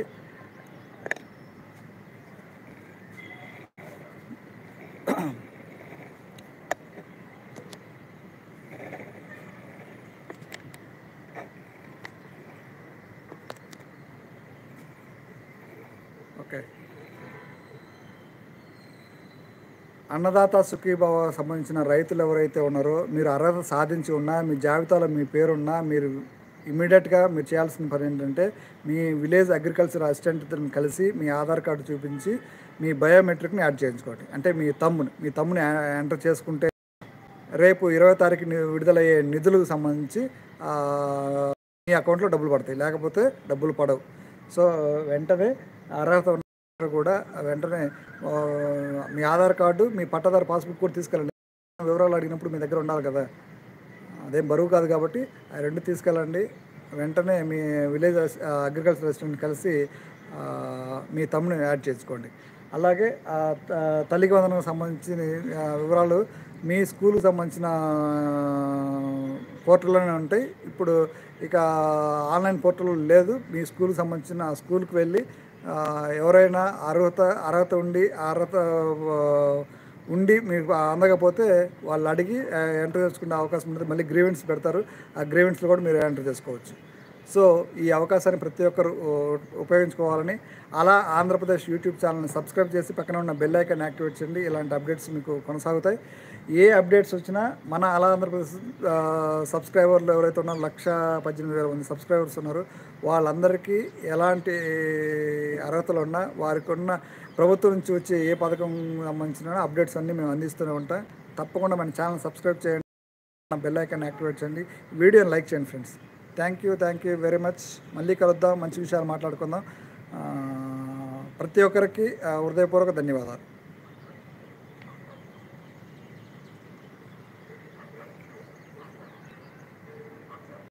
అన్నదాత సుఖీభావ సంబంధించిన రైతులు ఎవరైతే ఉన్నారో, మీరు అర్హత సాధించి ఉన్నా, మీ జాబితాలో మీ పేరున్నా, మీరు ఇమీడియట్గా మీరు చేయాల్సిన పని ఏంటంటే, మీ విలేజ్ అగ్రికల్చర్ అసిస్టెంట్తో కలిసి మీ ఆధార్ కార్డు చూపించి మీ బయోమెట్రిక్ని యాడ్ చేయించుకోండి. అంటే మీ తమ్ముని ఎంటర్ చేసుకుంటే రేపు 20వ తారీఖు విడుదలయ్యే నిధులకు సంబంధించి మీ అకౌంట్లో డబ్బులు పడతాయి, లేకపోతే డబ్బులు పడవు. సో వెంటనే అర్హత కూడా వెంటనే మీ ఆధార్ కార్డు, మీ పట్టాదారు పాస్బుక్ కూడా తీసుకెళ్ళండి. వివరాలు అడిగినప్పుడు మీ దగ్గర ఉండాలి కదా, అదేం బరువు కాదు కాబట్టి ఆ రెండు తీసుకెళ్ళండి. వెంటనే మీ విలేజ్ అగ్రికల్చర్ అసిస్టెంట్ కలిసి మీ తమ్ముని యాడ్ చేసుకోండి. అలాగే తల్లికి వందనకు సంబంధించిన వివరాలు మీ స్కూల్కి సంబంధించిన పోర్టల్లోనే ఉంటాయి. ఇప్పుడు ఇక ఆన్లైన్ పోర్టల్ లేదు. మీ స్కూల్కి సంబంధించిన స్కూల్కి వెళ్ళి ఎవరైనా అర్హత ఉండి మీకు అందకపోతే వాళ్ళు అడిగి ఎంటర్ చేసుకునే అవకాశం ఉంటుంది. మళ్ళీ గ్రీవెన్స్ పెడతారు, ఆ గ్రీవెన్స్లో కూడా మీరు ఎంటర్ చేసుకోవచ్చు. సో ఈ అవకాశాన్ని ప్రతి ఒక్కరు ఉపయోగించుకోవాలని, అలా ఆంధ్రప్రదేశ్ యూట్యూబ్ ఛానల్ని సబ్స్క్రైబ్ చేసి పక్కన ఉన్న బెల్ ఐకాన్ యాక్టివేట్ చేయండి. ఇలాంటి అప్డేట్స్ మీకు కొనసాగుతాయి. ఏ అప్డేట్స్ వచ్చినా మన అలా ఆంధ్రప్రదేశ్ సబ్స్క్రైబర్లు ఎవరైతే ఉన్నారో 1,18,000 మంది సబ్స్క్రైబర్స్ ఉన్నారు, వాళ్ళందరికీ ఎలాంటి అర్హతలు ఉన్నా, వారికి ఉన్న ప్రభుత్వం నుంచి వచ్చే ఏ పథకం సంబంధించిన అప్డేట్స్ అన్నీ మేము అందిస్తూనే ఉంటాం. తప్పకుండా మన ఛానల్ సబ్స్క్రైబ్ చేయండి, బెల్ ఐకాన్ యాక్టివేట్ చేయండి, వీడియోని లైక్ చేయండి friends. Thank you very much. మళ్ళీ కలుద్దాం, మంచి విషయాలు మాట్లాడుకుందాం. ప్రతి ఒక్కరికి హృదయపూర్వక ధన్యవాదాలు.